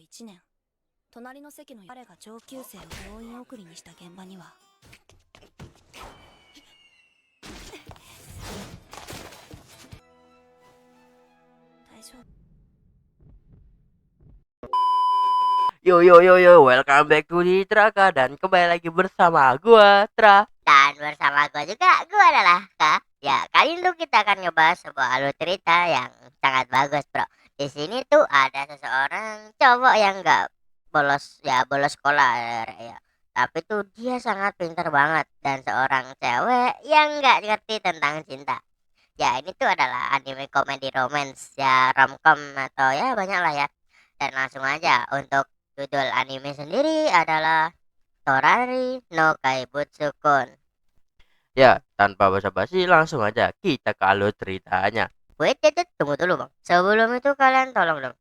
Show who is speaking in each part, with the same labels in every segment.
Speaker 1: 1年、隣の席の彼が上級生を病院送りにした現場には、大丈夫。
Speaker 2: Yo yo yo yo, welcome back to di Traka dan kembali lagi bersama gua Tra.
Speaker 3: Dan bersama gue juga, gue adalah Kak. Ya, kali ini tuh kita akan ngebahas sebuah alur cerita yang sangat bagus, bro. Di sini tuh ada seseorang cowok yang nggak bolos sekolah ya. Tapi tuh dia sangat pintar banget dan seorang cewek yang nggak ngerti tentang cinta. Ya, ini tuh adalah anime komedi romance ya, romcom atau ya banyak lah ya. Dan langsung aja untuk judul anime sendiri adalah Torari no Kaibutsukun.
Speaker 2: Ya, tanpa basa-basi langsung aja kita ke alur ceritanya.
Speaker 3: Wait, tunggu dulu bang. Sebelum itu kalian tolong dong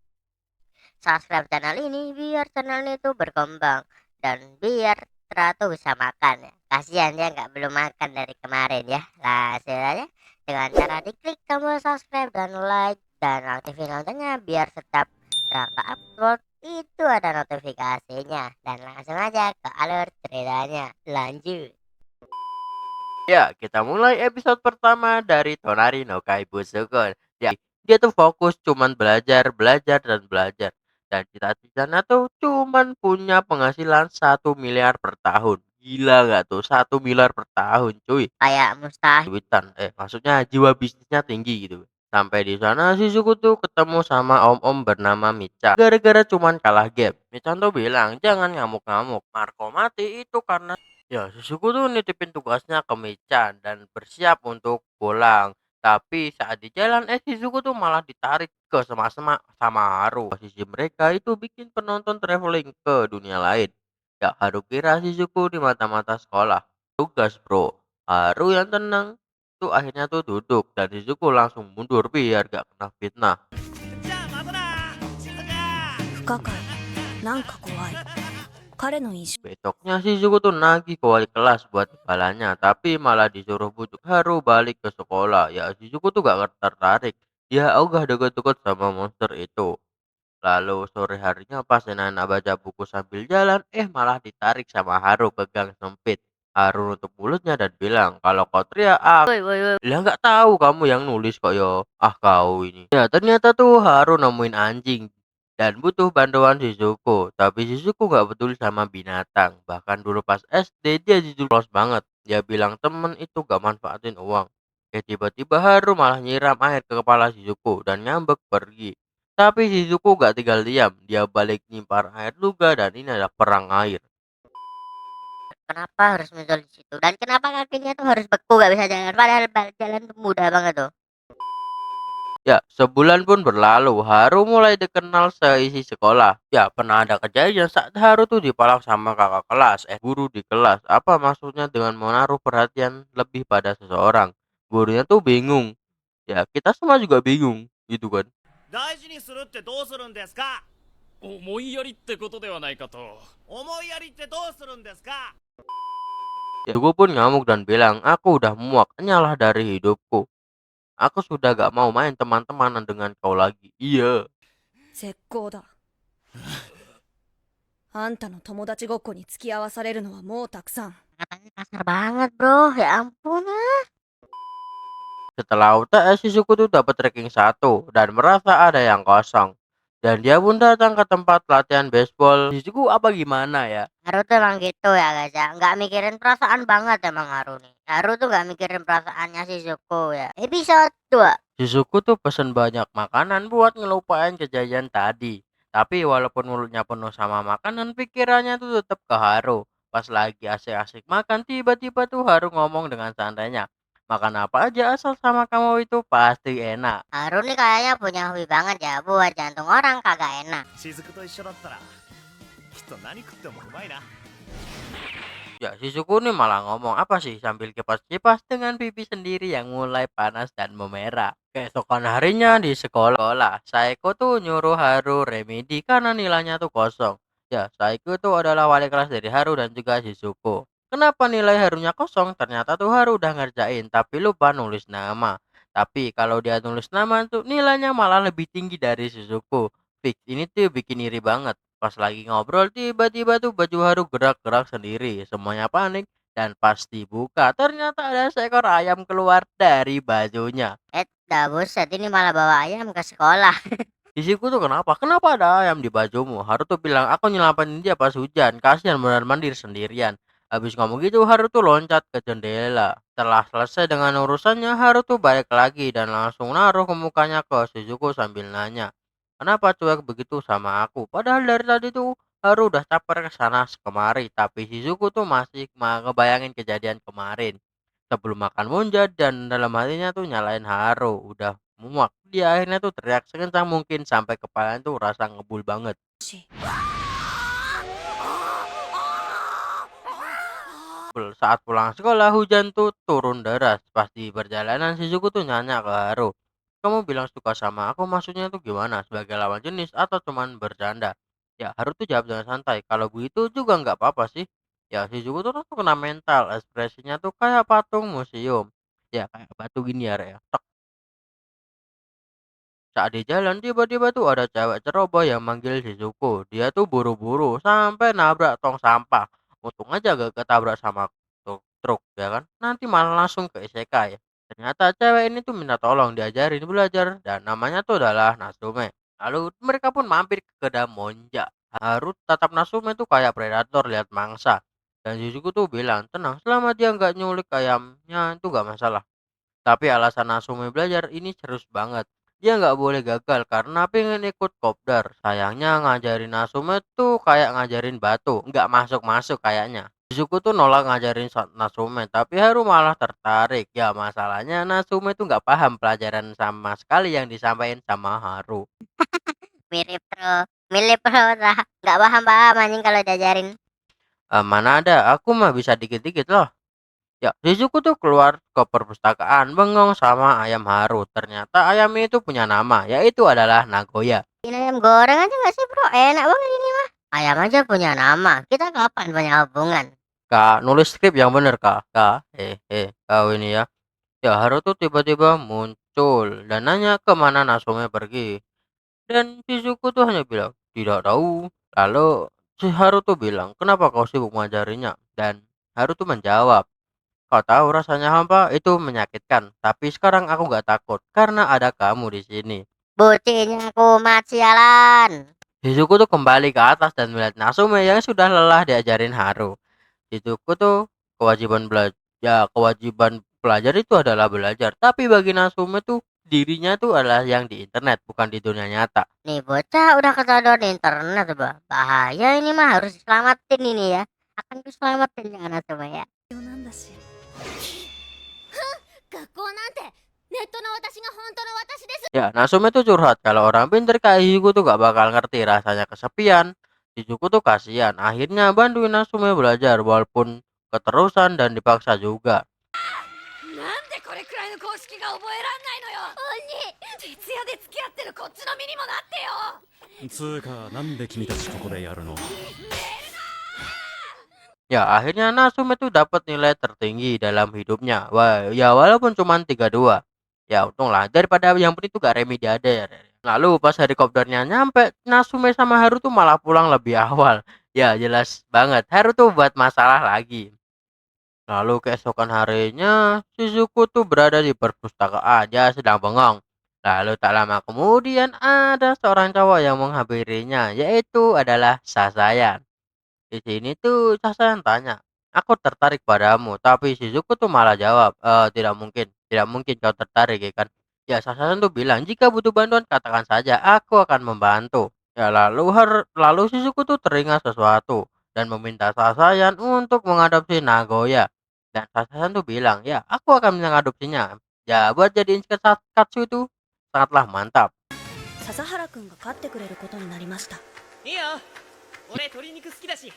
Speaker 3: subscribe channel ini biar channel ini tuh berkembang dan biar Trato bisa makan ya. Kasihan dia nggak belum makan dari kemarin ya. Langsung aja dengan cara diklik tombol subscribe dan like dan aktifin loncengnya biar setiap Traka upload itu ada notifikasinya. Dan langsung aja ke alur ceritanya. Lanjut.
Speaker 2: Ya, kita mulai episode pertama dari Tonari no Kaibutsukun. Ya, dia tuh fokus cuman belajar, belajar dan belajar. Dan cita-citanya tuh cuman punya penghasilan 1 miliar per tahun. Gila nggak tuh 1 miliar per tahun, cuy.
Speaker 3: Kayak mustahil.
Speaker 2: Duitan, maksudnya jiwa bisnisnya tinggi gitu. Sampai di sana si Zuko tuh ketemu sama om-om bernama Michan. Gara-gara cuman kalah game. Michan tuh bilang, jangan ngamuk-ngamuk. Marco mati itu karena ya si Zuko tuh nitipin tugasnya ke Michan dan bersiap untuk pulang. Tapi saat di jalan si Zuko tuh malah ditarik ke semak-semak sama Haru. Posisi mereka itu bikin penonton traveling ke dunia lain. Ya Haru kira si Zuko di mata-mata sekolah. Tugas bro. Haru yang tenang tuh akhirnya tuh duduk dan Shizuku langsung mundur biar gak kena fitnah.
Speaker 1: 不可解、なんか怖い。彼の印象。
Speaker 2: Besoknya Shizuku tuh nagih ke wali kelas buat imbalannya, tapi malah disuruh bujuk Haru balik ke sekolah. Ya Shizuku tuh gak tertarik. Dia ogah deket-deket sama monster itu. Lalu sore harinya pas anak baca buku sambil jalan, malah ditarik sama Haru ke gang sempit. Haru nutup mulutnya dan bilang, kalau kau teriak, aku
Speaker 3: Woi, woi, woi.
Speaker 2: lah nggak tahu kamu yang nulis kok yo. Ah kau ini. Ya ternyata tuh Haru nemuin anjing dan butuh bantuan Shizuku. Tapi Shizuku nggak peduli sama binatang. Bahkan dulu pas SD dia jujur polos banget. Dia bilang temen itu gak manfaatin uang. Tiba-tiba Haru malah nyiram air ke kepala Shizuku dan ngambek pergi. Tapi Shizuku gak tinggal diam. Dia balik nyimpar air juga dan ini adalah perang air.
Speaker 3: Kenapa harus muncul di situ? Dan kenapa kakinya tuh harus beku gak bisa jalan? Padahal jalan tuh mudah banget tuh.
Speaker 2: Ya, sebulan pun berlalu. Haru mulai dikenal seisi sekolah. Ya, pernah ada kejadian saat Haru tuh dipalak sama kakak kelas, guru di kelas. Apa maksudnya dengan menaruh perhatian lebih pada seseorang? Gurunya tuh bingung. Ya, kita semua juga bingung, gitu kan.
Speaker 4: 大事にするってどうするんですか。
Speaker 5: 思いやりってことではないかと。
Speaker 4: 思いやりってどうするんですか。
Speaker 2: Ya, gue pun ngamuk dan bilang, aku udah muak, nyalah dari hidupku. Aku sudah gak mau main teman-temanan dengan kau lagi. Iya.
Speaker 1: 絶好だ。あんたの友達ごっこに付き合わされるのはもうたくさん。
Speaker 3: Katanya kasar banget bro. Ya ampun ah.
Speaker 2: Setelah UTS, Shizuku tuh dapat ranking 1 dan merasa ada yang kosong. Dan dia pun datang ke tempat latihan baseball. Shizuku apa gimana ya?
Speaker 3: Haru tuh emang gitu ya guys ya. Nggak mikirin perasaan banget emang Haru nih. Haru tuh nggak mikirin perasaannya si Zuko ya. Episode 2.
Speaker 2: Shizuku tuh pesen banyak makanan buat ngelupain kejadian tadi. Tapi walaupun mulutnya penuh sama makanan, pikirannya tuh tetap ke Haru. Pas lagi asik-asik makan, tiba-tiba tuh Haru ngomong dengan santainya. Makan apa aja asal sama kamu itu pasti enak.
Speaker 3: Haru nih kayaknya punya hobi banget ya buat jantung orang kagak enak.
Speaker 4: 雫と一緒だったらきっと何食ってもうまいな。
Speaker 2: Ya, Shizuku nih malah ngomong apa sih sambil kipas-kipas dengan pipi sendiri yang mulai panas dan memerah. Keesokan harinya di sekolah, Saeko tuh nyuruh Haru remedi karena nilainya tuh kosong. Ya, Saeko tuh adalah wali kelas dari Haru dan juga Shizuku. Kenapa nilai Harunya kosong? Ternyata tuh Haru udah ngerjain tapi lupa nulis nama. Tapi kalau dia nulis nama tuh nilainya malah lebih tinggi dari Shizuku. Fix, ini tuh bikin iri banget. Pas lagi ngobrol, tiba-tiba tuh baju Haru gerak-gerak sendiri. Semuanya panik dan pas dibuka, ternyata ada seekor ayam keluar dari bajunya.
Speaker 3: Dah buset, ini malah bawa ayam ke sekolah.
Speaker 2: Isiku tuh kenapa? Kenapa ada ayam di bajumu? Haru tuh bilang, aku nyelamatin dia pas hujan. Kasihan benar mandir sendirian. Habis ngomong gitu, Haru tuh loncat ke jendela. Setelah selesai dengan urusannya, Haru tuh balik lagi dan langsung naruh ke mukanya ke Shizuko sambil nanya, kenapa cuek begitu sama aku? Padahal dari tadi tuh Haru udah caper ke sana kemari, tapi Shizuko tuh masih ngebayangin kejadian kemarin. Sebelum makan munjat dan dalam hatinya tuh nyalain Haru, udah muak. Dia akhirnya tuh teriak sekencang mungkin sampai kepalanya tuh rasa ngebul banget.
Speaker 1: し
Speaker 2: Saat pulang sekolah hujan tuh turun deras. Pas di perjalanan Shizuku tuh nanya ke Haru, kamu bilang suka sama aku maksudnya tuh gimana? Sebagai lawan jenis atau cuman bercanda? Ya Haru tuh jawab dengan santai, kalau begitu juga nggak apa-apa sih. Ya Shizuku tuh kena mental, ekspresinya tuh kayak patung museum. Ya kayak batu gini ya, Rek, ya. Saat di jalan tiba-tiba tuh ada cewek ceroboh yang manggil Shizuko. Dia tuh buru-buru sampai nabrak tong sampah. Untung aja gak ketabrak sama truk ya kan. Nanti malah langsung ke isekai. Ternyata cewek ini tuh minta tolong diajarin belajar dan namanya tuh adalah Natsume. Lalu mereka pun mampir ke kedai Monja. Haru tatap Natsume tuh kayak predator lihat mangsa. Dan Shizuko tuh bilang, tenang, selama dia nggak nyulik ayamnya itu nggak masalah. Tapi alasan Natsume belajar ini serius banget. Dia nggak boleh gagal karena pengen ikut kopdar. Sayangnya ngajarin Natsume tuh kayak ngajarin batu, nggak masuk-masuk kayaknya. Shizuku tuh nolak ngajarin Natsume, tapi Haru malah tertarik. Ya masalahnya Natsume tuh nggak paham pelajaran sama sekali yang disampaikan sama Haru.
Speaker 3: Mirip pro lah. Nggak paham-paham anjing kalau diajarin.
Speaker 2: Mana ada, aku mah bisa dikit-dikit loh. Ya, Shizuku tuh keluar ke perpustakaan bengong sama ayam Haru. Ternyata ayam itu punya nama, yaitu adalah Nagoya.
Speaker 3: Ini ayam goreng aja nggak sih bro? Enak banget ini mah. Ayam aja punya nama. Kita kapan punya hubungan?
Speaker 2: Kak, nulis skrip yang bener kak. Kak, kau ini ya. Ya, Haru tuh tiba-tiba muncul dan nanya kemana Natsume pergi. Dan Shizuku tuh hanya bilang, tidak tahu. Lalu si Haru tuh bilang, kenapa kau sibuk mengajarinya? Dan Haru tuh menjawab, kau tahu rasanya hampa itu menyakitkan, tapi sekarang aku gak takut karena ada kamu di sini.
Speaker 3: Bocinya kumat sialan.
Speaker 2: Shizuku tuh kembali ke atas dan melihat Natsume yang sudah lelah diajarin Haru. Shizuku tuh kewajiban pelajar itu adalah belajar, tapi bagi Natsume tuh dirinya tuh adalah yang di internet, bukan di dunia nyata.
Speaker 3: Nih bocah udah ketahuan internet bah. Bahaya ini mah harus diselamatin ini ya. Akan diselamatin jangan coba ya.
Speaker 1: なんだし学校なんてネットの私が本当の私です
Speaker 2: Ya, Natsume tuh curhat kalau orang pinter kayak Shizuku tuh gak bakal ngerti rasanya kesepian. Shizuku tuh kasihan, akhirnya bantuin Natsume belajar walaupun keterusan dan dipaksa juga.
Speaker 1: なんでこれくらいの公式が覚えらんないのよ徹夜で付き合ってるこっちの身にもなってよ
Speaker 4: つうかなんで君たちここでやるの？
Speaker 2: Ya, akhirnya Natsume tuh dapat nilai tertinggi dalam hidupnya. Wah, ya walaupun cuma 32. Ya, untung lah daripada yang penting tuh gak remediader. Lalu pas helikopternya nyampe, Natsume sama Haru tuh malah pulang lebih awal. Ya, jelas banget. Haru tuh buat masalah lagi. Lalu keesokan harinya, Shizuku tuh berada di perpustakaan. Dia sedang bengong. Lalu tak lama kemudian ada seorang cowok yang menghampirinya, yaitu adalah Sasaya. Di sini tuh Sasan tanya, aku tertarik padamu, tapi Shizuku tuh malah jawab, tidak mungkin kau tertarik ya kan? Ya Sasan tuh bilang, jika butuh bantuan katakan saja, aku akan membantu. Ya lalu Shizuku tuh teringat sesuatu dan meminta Sasayan untuk mengadopsi Nagoya. Dan Sasayan tuh bilang, ya aku akan mengadopsinya. Ya buat jadiin katsu itu sangatlah mantap.
Speaker 1: 笹原くんが飼ってくれることになりました
Speaker 5: いいよ俺鶏肉好きだし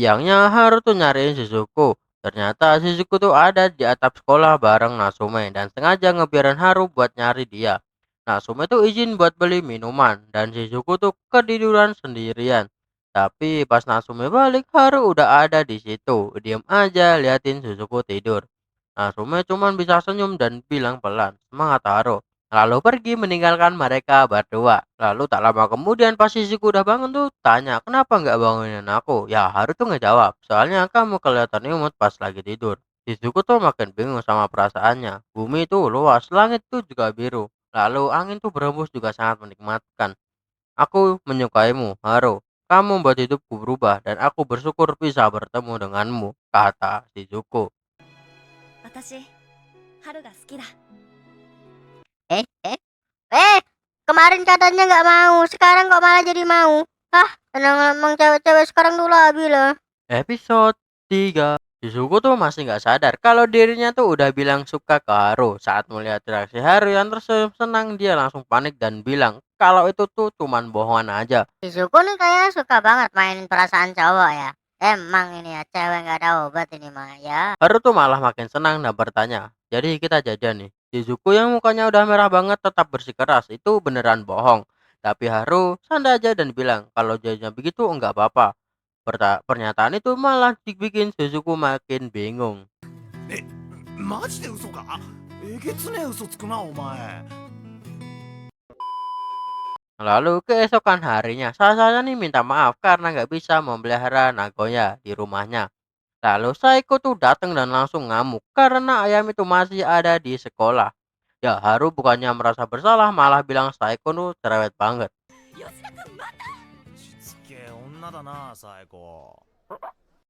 Speaker 2: Siangnya Haru tuh nyariin Shizuku. Ternyata Shizuku tuh ada di atap sekolah bareng Natsume dan sengaja ngebiarin Haru buat nyari dia. Natsume tuh izin buat beli minuman dan Shizuku tuh ketiduran sendirian. Tapi pas Natsume balik, Haru udah ada di situ. Diam aja liatin Shizuku tidur. Natsume cuman bisa senyum dan bilang pelan, semangat Haru. lalu pergi meninggalkan mereka berdua. Lalu tak lama kemudian pas Shizuku udah bangun tuh tanya, kenapa nggak bangunin aku? Ya Haru tuh ngejawab, soalnya kamu kelihatan imut pas lagi tidur. Shizuku tuh makin bingung sama perasaannya. Bumi tuh luas, langit tuh juga biru. Lalu angin tuh berembus juga sangat menikmatkan. Aku menyukaimu, Haru. Kamu membuat hidupku berubah dan aku bersyukur bisa bertemu denganmu, kata Shizuku.
Speaker 1: 私春が好きだ
Speaker 3: Eh, eh, eh, kemarin katanya nggak mau, sekarang kok malah jadi mau? Ah, emang cewek-cewek sekarang tuh labil loh.
Speaker 2: Episode 3. Shizuku tuh masih nggak sadar kalau dirinya tuh udah bilang suka ke Haru. Saat melihat reaksi Haru yang tersenyum senang, dia langsung panik dan bilang kalau itu tuh cuman bohongan aja.
Speaker 3: Shizuku nih kayaknya suka banget mainin perasaan cowok ya. Emang ini ya, cewek nggak ada obat ini mah ya.
Speaker 2: Haru tuh malah makin senang dan bertanya, jadi kita jajan nih. Shizuku yang mukanya udah merah banget tetap bersikeras, itu beneran bohong. Tapi Haru santai aja dan bilang kalau jajannya begitu enggak apa-apa. Pernyataan itu malah dibikin Shizuku makin bingung.
Speaker 4: マジで嘘か？えげつねえ嘘つくなお前。
Speaker 2: Lalu keesokan harinya, Sasaya nih minta maaf karena nggak bisa memelihara Nagoya di rumahnya. Lalu Saiko tuh datang dan langsung ngamuk karena ayam itu masih ada di sekolah. Ya Haru bukannya merasa bersalah malah bilang Saiko tuh cerewet banget.
Speaker 1: 吉田君待
Speaker 4: しつけえ女だなサエコ。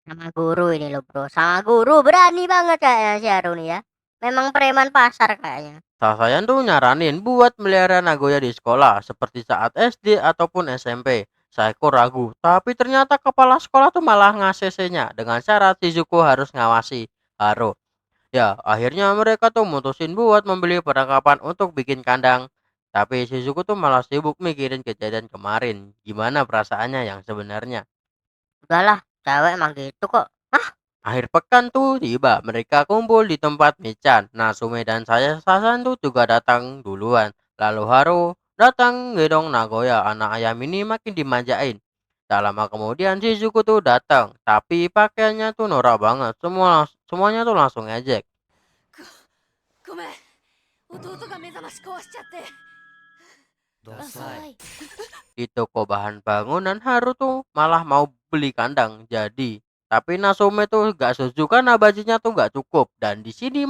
Speaker 3: Sama guru ini loh bro, sama guru berani banget kayaknya si Haru nih ya. Memang preman pasar kayaknya.
Speaker 2: Sasaya tuh nyaranin buat melihara Nagoya di sekolah seperti saat SD ataupun SMP. Saiko ragu, tapi ternyata kepala sekolah tuh malah ngasih-nya dengan syarat Shizuku harus ngawasi Haru. Ya, akhirnya mereka tuh mutusin buat membeli perlengkapan untuk bikin kandang. Tapi Shizuku tuh malah sibuk mikirin kejadian kemarin. Gimana perasaannya yang sebenarnya?
Speaker 3: Udahlah, cewek emang gitu kok.
Speaker 2: Akhir pekan tuh tiba. Mereka kumpul di tempat Michan. Nasume dan saya Sasan tuh juga datang duluan. Lalu Haru datang gedong Nagoya. Anak ayam ini makin dimanjain. Tak lama kemudian Shizuku tuh datang. Tapi pakaiannya tuh norak banget. Semuanya tuh langsung ngejek.
Speaker 1: ごめん弟が目覚まし壊しちゃって
Speaker 4: ダサい。
Speaker 2: Di toko bahan bangunan Haru tuh malah mau beli kandang jadi tapi Nasume tuh gak setuju karena bajunya tuh gak cukup dan di sini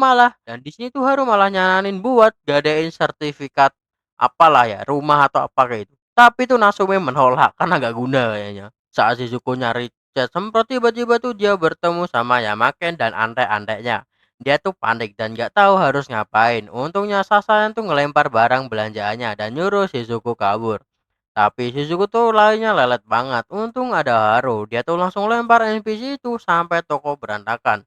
Speaker 2: tuh Haru malah nyaranin buat gadein sertifikat apalah ya rumah atau apa kayak itu tapi tuh Nasume menolak karena gak guna kayaknya. Saat Shizuku nyari cat semprot tiba-tiba tuh dia bertemu sama Yamaken dan andek-andeknya. Dia tuh panik dan gak tahu harus ngapain. Untungnya Sasayan tuh ngelempar barang belanjaannya dan nyuruh Shizuku kabur. Tapi Shizuku tuh larinya lelet banget. Untung ada Haru. Dia tuh langsung lempar NPC itu sampai toko berantakan.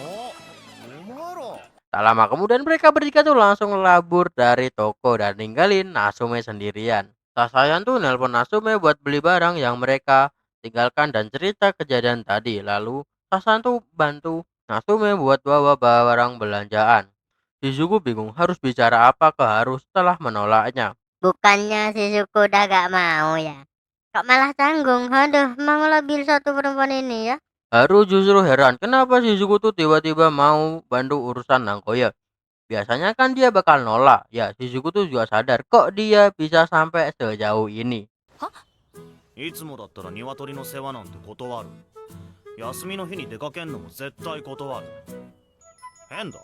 Speaker 4: お、お前ら。
Speaker 2: Tak lama kemudian mereka bertiga tuh langsung labur dari toko dan ninggalin Nasume sendirian. Sasayan tuh nelpon Nasume buat beli barang yang mereka tinggalkan dan cerita kejadian tadi. Lalu Sasayan tuh bantu Nasume buat bawa barang belanjaan. Shizuku bingung harus bicara apa ke Haru setelah menolaknya.
Speaker 3: Bukannya si Suku udah gak mau ya? Kok malah canggung? Aduh, mau labil satu perempuan ini ya.
Speaker 2: Haru justru heran kenapa Shizuku tuh tiba-tiba mau bantu urusan Nagoya. Biasanya kan dia bakal nolak. Ya Shizuku tuh juga sadar kok dia bisa sampai sejauh ini.
Speaker 4: いつもだったら鶏の世話なんて断る。休みの日に出かけんのも絶対断る。変だ。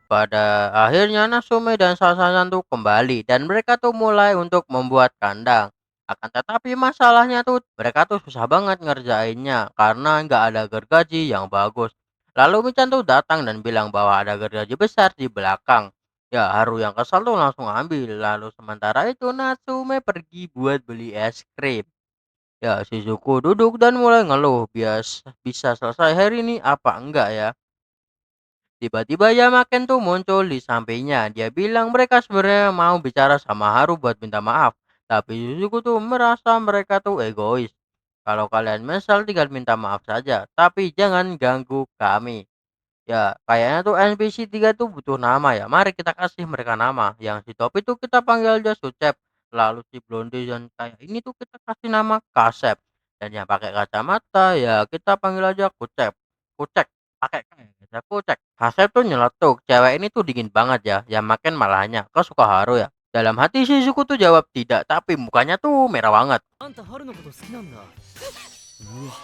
Speaker 2: Pada akhirnya Nasume dan Sasayan tuh kembali dan mereka tuh mulai untuk membuat kandang. Akan tetapi masalahnya tuh mereka tuh susah banget ngerjainnya karena nggak ada gergaji yang bagus. Lalu Michan tuh datang dan bilang bahwa ada gergaji besar di belakang. Ya Haru yang kesal tuh langsung ambil. Lalu sementara itu Natsume pergi buat beli es krim. Ya Shizuku duduk dan mulai ngeluh bias bisa selesai hari ini apa enggak ya. Tiba-tiba Yamaken tuh muncul di sampingnya. Dia bilang mereka sebenarnya mau bicara sama Haru buat minta maaf. Tapi Shizuku tuh merasa mereka tuh egois. Kalau kalian menyesal tinggal minta maaf saja. Tapi jangan ganggu kami. Ya kayaknya tuh NPC 3 tuh butuh nama ya. Mari kita kasih mereka nama. Yang si topi tuh kita panggil aja Sucep. Lalu si blonde dan kayak ini tuh kita kasih nama Kasep. Dan yang pakai kacamata ya kita panggil aja Kucep. Kucek. pakai kayak aku cek. Hasep tuh nyeletuk, cewek ini tuh dingin banget ya. Ya makin malahnya, kau suka Haru ya? Dalam hati Shizuku tuh jawab tidak, tapi mukanya tuh merah banget.
Speaker 5: あんた春のこと好きなんだ。
Speaker 6: うわ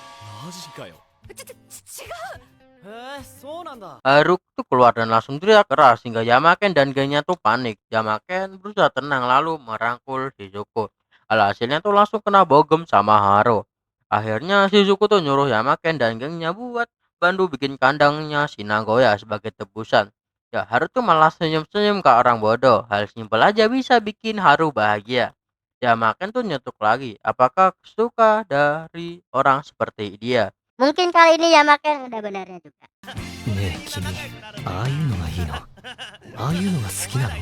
Speaker 6: マジかよ
Speaker 1: 違う。
Speaker 5: へえ、そうなんだ。
Speaker 2: Haru tuh keluar dan langsung teriak keras hingga Yamaken dan gengnya tuh panik. Yamaken berusaha tenang lalu merangkul Shizuku. Alhasilnya tuh langsung kena bogem sama Haru. Akhirnya Shizuku tuh nyuruh Yamaken dan gengnya buat bantu bikin kandangnya si Nagoya sebagai tebusan. Ya Haru tuh malah senyum-senyum ke orang bodoh. Hal simpel aja bisa bikin Haru bahagia. Yamaken tuh nyetuk lagi. Apakah suka dari orang seperti dia?
Speaker 3: Mungkin kali ini Yamaken udah benarnya juga.
Speaker 6: ねえ君ああいうのがいいのああいうのが好きなの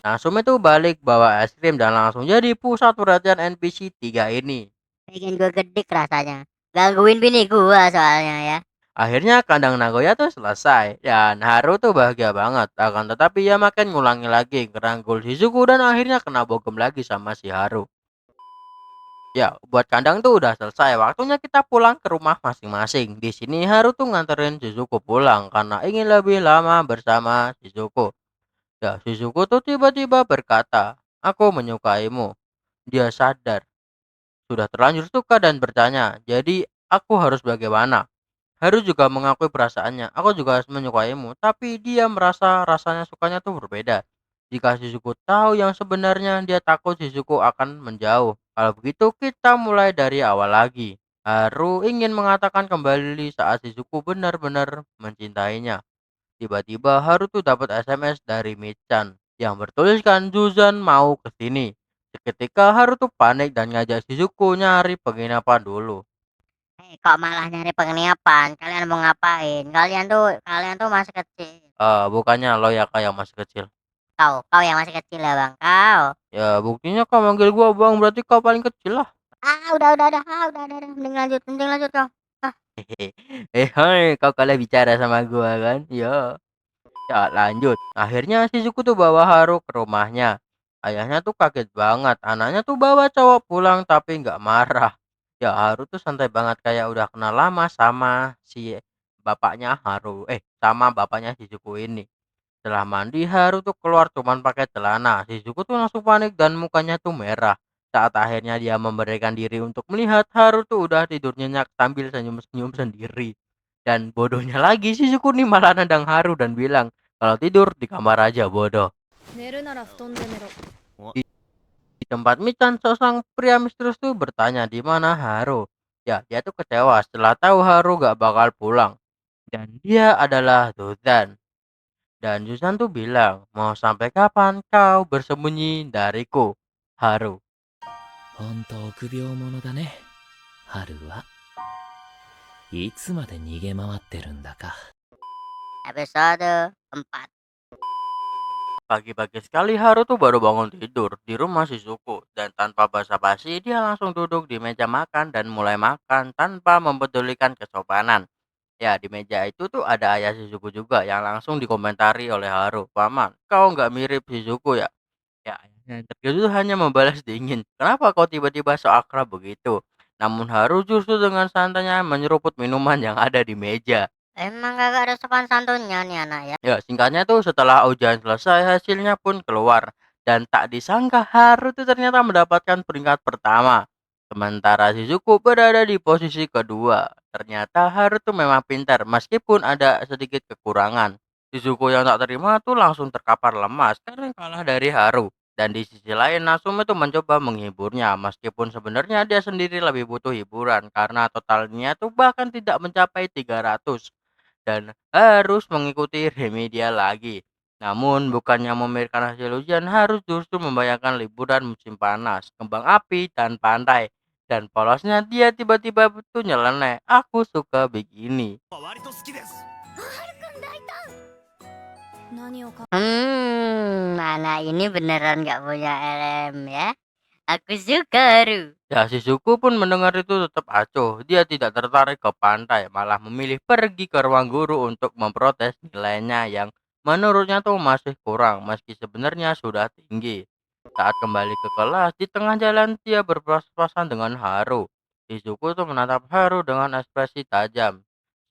Speaker 2: Nasume tuh balik bawa es krim dan langsung jadi pusat perhatian NPC 3 ini.
Speaker 3: Pengen gue gedik rasanya. Gangguin bini gua soalnya ya.
Speaker 2: Akhirnya kandang Nagoya tuh selesai dan Haru tuh bahagia banget. Akan tetapi ya makin ngulangi lagi ngerangkul Shizuku dan akhirnya kena bogem lagi sama si Haru. Ya, buat kandang tuh udah selesai. Waktunya kita pulang ke rumah masing-masing. Di sini Haru tuh nganterin Shizuku pulang karena ingin lebih lama bersama Shizuku. Ya, Shizuku tuh tiba-tiba berkata, "Aku menyukaimu." Dia sadar sudah terlanjur suka dan bertanya, "Jadi aku harus bagaimana?" Haru juga mengakui perasaannya, "Aku juga menyukaimu," tapi dia merasa rasanya sukanya tuh berbeda. Jika Shizuku tahu yang sebenarnya, dia takut Shizuku akan menjauh. Kalau begitu, kita mulai dari awal lagi. Haru ingin mengatakan kembali saat Shizuku benar-benar mencintainya. Tiba-tiba Haru tuh dapat SMS dari Michan yang bertuliskan Juzan mau ke sini. Seketika Haru tuh panik dan ngajak Shizuku nyari penginapan dulu.
Speaker 3: Kok malah nyari penginapan? Kalian mau ngapain? Kalian tuh masih kecil.
Speaker 2: Bukannya lo ya kayak masih kecil.
Speaker 3: Kau yang masih kecil ya bang. Kau.
Speaker 2: Ya buktinya kau manggil gua bang, berarti kau paling kecil lah.
Speaker 3: Udah. Mending lanjut kau. Ah,
Speaker 2: Hai, kau kalah bicara sama gua kan? Ya. Ya lanjut. Akhirnya Shizuku tuh bawa Haru ke rumahnya. Ayahnya tuh kaget banget. Anaknya tuh bawa cowok pulang tapi nggak marah. Ya Haru tuh santai banget kayak udah kenal lama sama si bapaknya Haru. Sama bapaknya Shizuku ini. Setelah mandi Haru tuh keluar cuman pakai celana. Shizuku tuh langsung panik dan mukanya tuh merah. Saat akhirnya dia memberikan diri untuk melihat, Haru tuh udah tidur nyenyak sambil senyum-senyum sendiri. Dan bodohnya lagi Shizuku nih malah nendang Haru dan bilang kalau tidur di kamar aja bodoh.
Speaker 1: 寝るなら布団で寝ろ。
Speaker 2: Di tempat Michan, seorang pria misterius tuh bertanya di mana Haru. Ya, dia tuh kecewa setelah tahu Haru gak bakal pulang. Dan dia adalah Dozan. Dan Zuzan tuh bilang, mau sampai kapan kau bersembunyi dariku, Haru?
Speaker 6: ほんと臆病者だね春はいつまで逃げ回ってるんだか
Speaker 3: episode 4.
Speaker 2: Pagi-pagi sekali Haru tuh baru bangun tidur di rumah Shizuku. Dan tanpa basa-basi dia langsung duduk di meja makan dan mulai makan tanpa mempedulikan kesopanan. Ya di meja itu tuh ada ayah Shizuku juga yang langsung dikomentari oleh Haru. "Paman, kau nggak mirip Shizuku ya?" Ya, ayahnya yang terkejut hanya membalas dingin. "Kenapa kau tiba-tiba so akrab begitu?" Namun Haru justru dengan santainya menyeruput minuman yang ada di meja.
Speaker 3: Emang kagak ada sopan santunnya nih anak ya.
Speaker 2: Ya, singkatnya tuh setelah ujian selesai hasilnya pun keluar. Dan tak disangka Haru tuh ternyata mendapatkan peringkat pertama. Sementara Shizuku berada di posisi kedua. Ternyata Haru tuh memang pintar meskipun ada sedikit kekurangan. Shizuku yang tak terima tuh langsung terkapar lemas karena kalah dari Haru. Dan di sisi lain Natsume tuh mencoba menghiburnya meskipun sebenarnya dia sendiri lebih butuh hiburan karena totalnya tuh bahkan tidak mencapai 300 dan harus mengikuti remedial lagi. Namun bukannya memikirkan hasil ujian, harus justru membayangkan liburan musim panas, kembang api, dan pantai. Dan polosnya dia tiba-tiba tuh nyeleneh. Aku suka begini.
Speaker 4: 割と好きです。
Speaker 1: 何をか。
Speaker 3: Anak ini beneran nggak punya LM ya. Aku suka Haru.
Speaker 2: Ya Shizuku pun mendengar itu tetap acuh. Dia tidak tertarik ke pantai, malah memilih pergi ke ruang guru untuk memprotes nilainya yang menurutnya tuh masih kurang meski sebenarnya sudah tinggi. Saat kembali ke kelas, di tengah jalan dia berpas-pasan dengan Haru. Shizuku tuh menatap Haru dengan ekspresi tajam.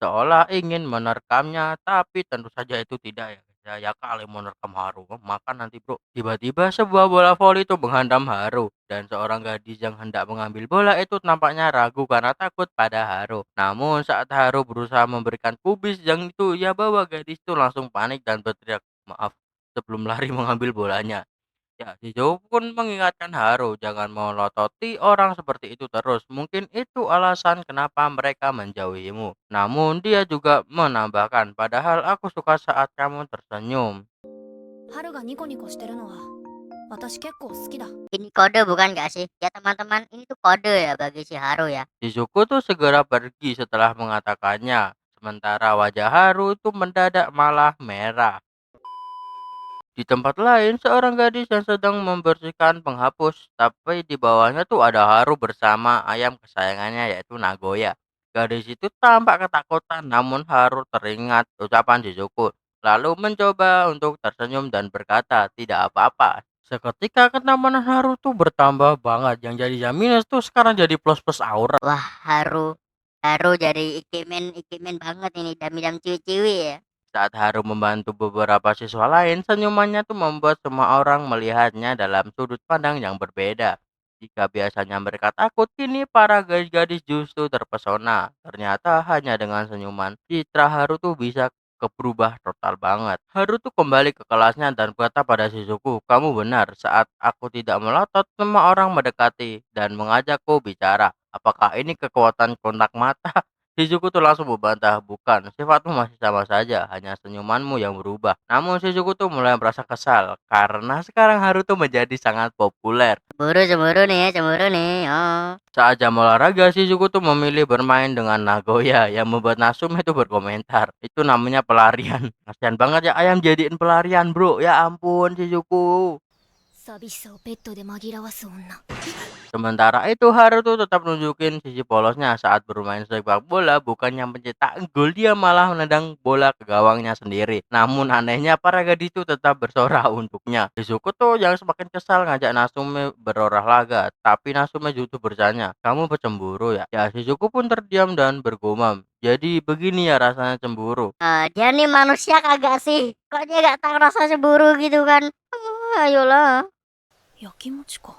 Speaker 2: seolah ingin menerekamnya, tapi tentu saja itu tidak ya. Ya kali menerkam Haru, makan nanti bro. Tiba-tiba sebuah bola voli itu menghantam Haru, dan seorang gadis yang hendak mengambil bola itu nampaknya ragu karena takut pada Haru. Namun saat Haru berusaha memberikan kubis yang itu, ia bawa gadis itu langsung panik dan berteriak maaf sebelum lari mengambil bolanya. Ya, Shizou pun mengingatkan Haru jangan melototi orang seperti itu terus. Mungkin itu alasan kenapa mereka menjauhimu. Namun dia juga menambahkan, padahal aku suka saat kamu tersenyum.
Speaker 1: 春がニコニコしてるのは私結構好きだ。
Speaker 3: Ini kode bukan gak sih? Ya teman-teman, ini tuh kode ya bagi si Haru ya.
Speaker 2: Shizuku tuh segera pergi setelah mengatakannya. Sementara wajah Haru itu mendadak malah merah. Di tempat lain, seorang gadis yang sedang membersihkan penghapus, tapi di bawahnya tuh ada Haru bersama ayam kesayangannya yaitu Nagoya. Gadis itu tampak ketakutan, namun Haru teringat ucapan Shizuku, lalu mencoba untuk tersenyum dan berkata, tidak apa-apa. Seketika ketamanan Haru tuh bertambah banget, yang jadi minus tuh sekarang jadi plus-plus aura.
Speaker 3: Wah, Haru jadi ikimen banget ini, dam-dam ciwi-ciwi ya.
Speaker 2: Saat Haru membantu beberapa siswa lain, senyumannya tuh membuat semua orang melihatnya dalam sudut pandang yang berbeda. Jika biasanya mereka takut, kini para gadis-gadis justru terpesona. Ternyata hanya dengan senyuman, citra Haru tuh bisa berubah total banget. Haru tuh kembali ke kelasnya dan berkata pada Shizuku, kamu benar, saat aku tidak melotot, semua orang mendekati dan mengajakku bicara. Apakah ini kekuatan kontak mata? Shizuku tuh langsung membantah, bukan, sifatmu masih sama saja, hanya senyumanmu yang berubah. Namun Shizuku tuh mulai merasa kesal, karena sekarang Haru tuh menjadi sangat populer.
Speaker 3: Cemburu nih, oh.
Speaker 2: Saat jam olahraga, Shizuku tuh memilih bermain dengan Nagoya, yang membuat Natsume itu berkomentar. Itu namanya pelarian. Kasian banget ya ayam jadiin pelarian bro, ya ampun Shizuku.
Speaker 1: 寂しさをペットで紛らわす女。
Speaker 2: Sementara itu Haru tuh tetap nunjukin sisi polosnya saat bermain sepak bola, bukannya mencetak gol, dia malah menendang bola ke gawangnya sendiri. Namun anehnya para gadis itu tetap bersorak untuknya. Shizuku tuh yang semakin kesal ngajak Natsume berolahraga, tapi Natsume justru bertanya, kamu bercemburu ya? Ya Shizuku pun terdiam dan bergumam. Jadi begini ya rasanya cemburu.
Speaker 3: Dia nih manusia kagak sih? Kok dia gak tahu rasa cemburu gitu kan? Ayolah.
Speaker 1: やきもちか。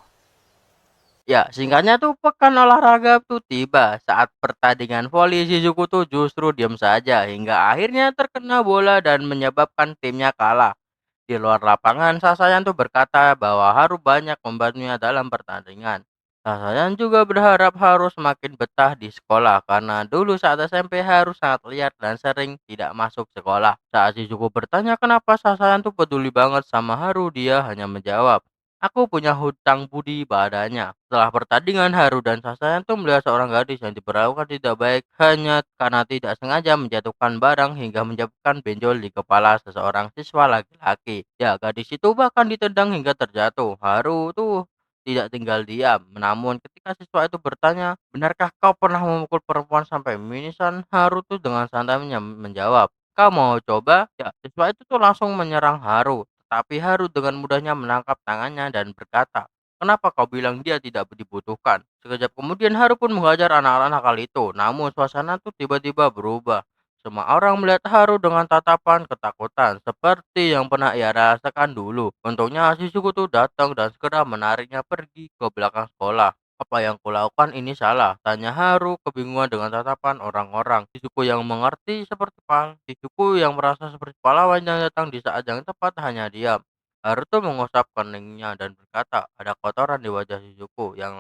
Speaker 2: Ya, singkatnya tuh pekan olahraga tuh tiba. Saat pertandingan voli, Shizuku tuh justru diam saja hingga akhirnya terkena bola dan menyebabkan timnya kalah. Di luar lapangan, Sasayan tuh berkata bahwa Haru banyak membantunya dalam pertandingan. Sasayan juga berharap Haru semakin betah di sekolah karena dulu saat SMP Haru sangat liar dan sering tidak masuk sekolah. Saat Shizuku bertanya kenapa Sasayan tuh peduli banget sama Haru, dia hanya menjawab, aku punya hutang budi padanya. Setelah pertandingan, Haru dan Sasayan tuh melihat seorang gadis yang diperlakukan tidak baik hanya karena tidak sengaja menjatuhkan barang hingga menyebabkan benjol di kepala seseorang siswa laki-laki. Ya, gadis itu bahkan ditendang hingga terjatuh. Haru tuh tidak tinggal diam. Namun ketika siswa itu bertanya, benarkah kau pernah memukul perempuan sampai minisan? Haru tuh dengan santai menjawab, kau mau coba? Ya, siswa itu tuh langsung menyerang Haru. Tapi Haru dengan mudahnya menangkap tangannya dan berkata, kenapa kau bilang dia tidak dibutuhkan? Sekejap kemudian Haru pun menghajar anak-anak nakal itu. Namun suasana tuh tiba-tiba berubah. Semua orang melihat Haru dengan tatapan ketakutan seperti yang pernah ia rasakan dulu. Untungnya Shizuku tuh datang dan segera menariknya pergi ke belakang sekolah. Apa yang kulakukan ini salah? Tanya Haru kebingungan dengan tatapan orang-orang. Shizuku yang mengerti seperti Shizuku yang merasa seperti pahlawan yang datang di saat yang tepat hanya diam. Haru tuh mengusap keningnya dan berkata, ada kotoran di wajah Shizuku yang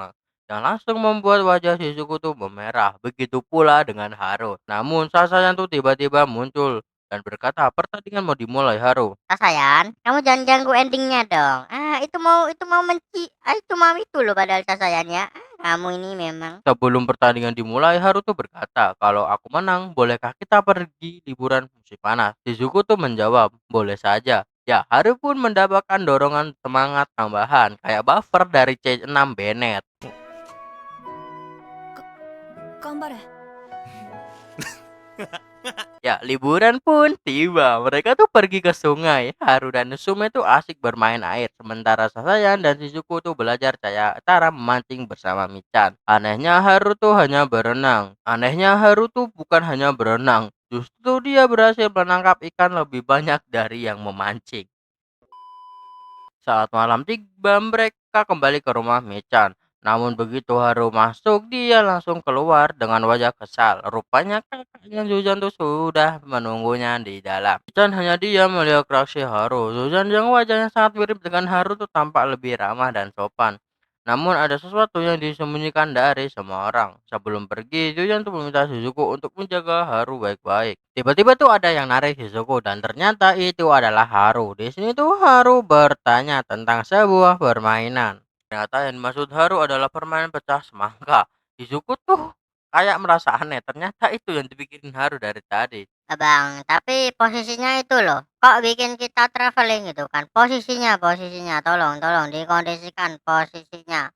Speaker 2: langsung membuat wajah Shizuku tuh memerah. Begitu pula dengan Haru. Namun Sasayan tuh tiba-tiba muncul dan berkata, pertandingan mau dimulai Haru.
Speaker 3: Sasayan, kamu jangan ganggu endingnya dong. Itu loh padahal Sasayan ya. Kamu ini memang.
Speaker 2: Sebelum pertandingan dimulai, Haru tuh berkata, kalau aku menang, bolehkah kita pergi liburan musim panas? Shizuku tuh menjawab, boleh saja. Ya, Haru pun mendapatkan dorongan semangat tambahan, kayak buffer dari C6 Bennett.
Speaker 1: 頑張れ。
Speaker 2: Ya, liburan pun tiba. Mereka tuh pergi ke sungai. Haru dan Natsume tuh asik bermain air. Sementara Sasayan dan Shizuku tuh belajar cara memancing bersama Michan. Anehnya Haru tuh bukan hanya berenang. Justru dia berhasil menangkap ikan lebih banyak dari yang memancing. Saat malam tiba, mereka kembali ke rumah Michan. Namun begitu Haru masuk, dia langsung keluar dengan wajah kesal. Rupanya kakaknya Zuzan tuh sudah menunggunya di dalam. Michan hanya diam melihat reaksi Haru. Zuzan yang wajahnya sangat mirip dengan Haru tuh tampak lebih ramah dan sopan. Namun ada sesuatu yang disembunyikan dari semua orang. Sebelum pergi, Zuzan tuh meminta Shizuko untuk menjaga Haru baik-baik. Tiba-tiba tuh ada yang narik Shizuko dan ternyata itu adalah Haru. Di sini tuh Haru bertanya tentang sebuah permainan. Ternyata yang dimaksud Haru adalah permainan pecah semangka. Shizuko tuh kayak merasa aneh. Ternyata itu yang dipikirin Haru dari tadi.
Speaker 3: Abang, tapi posisinya itu loh. Kok bikin kita traveling gitu kan? Posisinya. Tolong dikondisikan posisinya.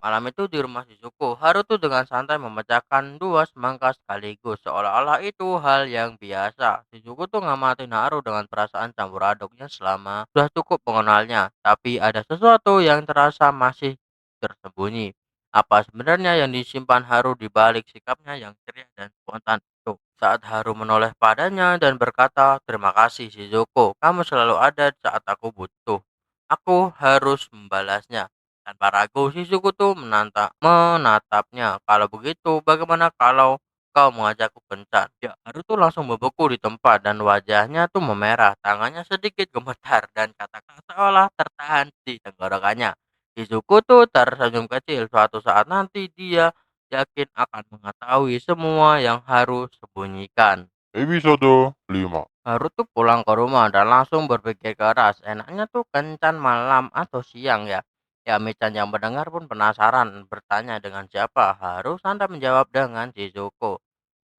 Speaker 2: Malam itu di rumah Shizuko, Haru tuh dengan santai memecahkan dua semangka sekaligus, seolah-olah itu hal yang biasa. Shizuko tuh ngamatin Haru dengan perasaan campur aduknya selama sudah cukup mengenalnya, tapi ada sesuatu yang terasa masih tersembunyi. Apa sebenarnya yang disimpan Haru di balik sikapnya yang ceria dan spontan itu? Saat Haru menoleh padanya dan berkata, "Terima kasih Shizuko, kamu selalu ada saat aku butuh." Aku harus membalasnya. Tanpa ragu, si suku tuh menatapnya. Kalau begitu, bagaimana kalau kau mengajakku kencan? Ya, Haru tuh langsung membeku di tempat dan wajahnya tuh memerah. Tangannya sedikit gemetar dan kata-kata seolah tertahan di tenggorokannya. Shizuku tuh tersenyum kecil. Suatu saat nanti dia yakin akan mengetahui semua yang Haru sembunyikan.
Speaker 7: Episode 5.
Speaker 2: Haru tuh pulang ke rumah dan langsung berpikir keras. Enaknya tuh kencan malam atau siang ya. Ya, Michan yang mendengar pun penasaran bertanya dengan siapa. Haru santai menjawab dengan Shizuko.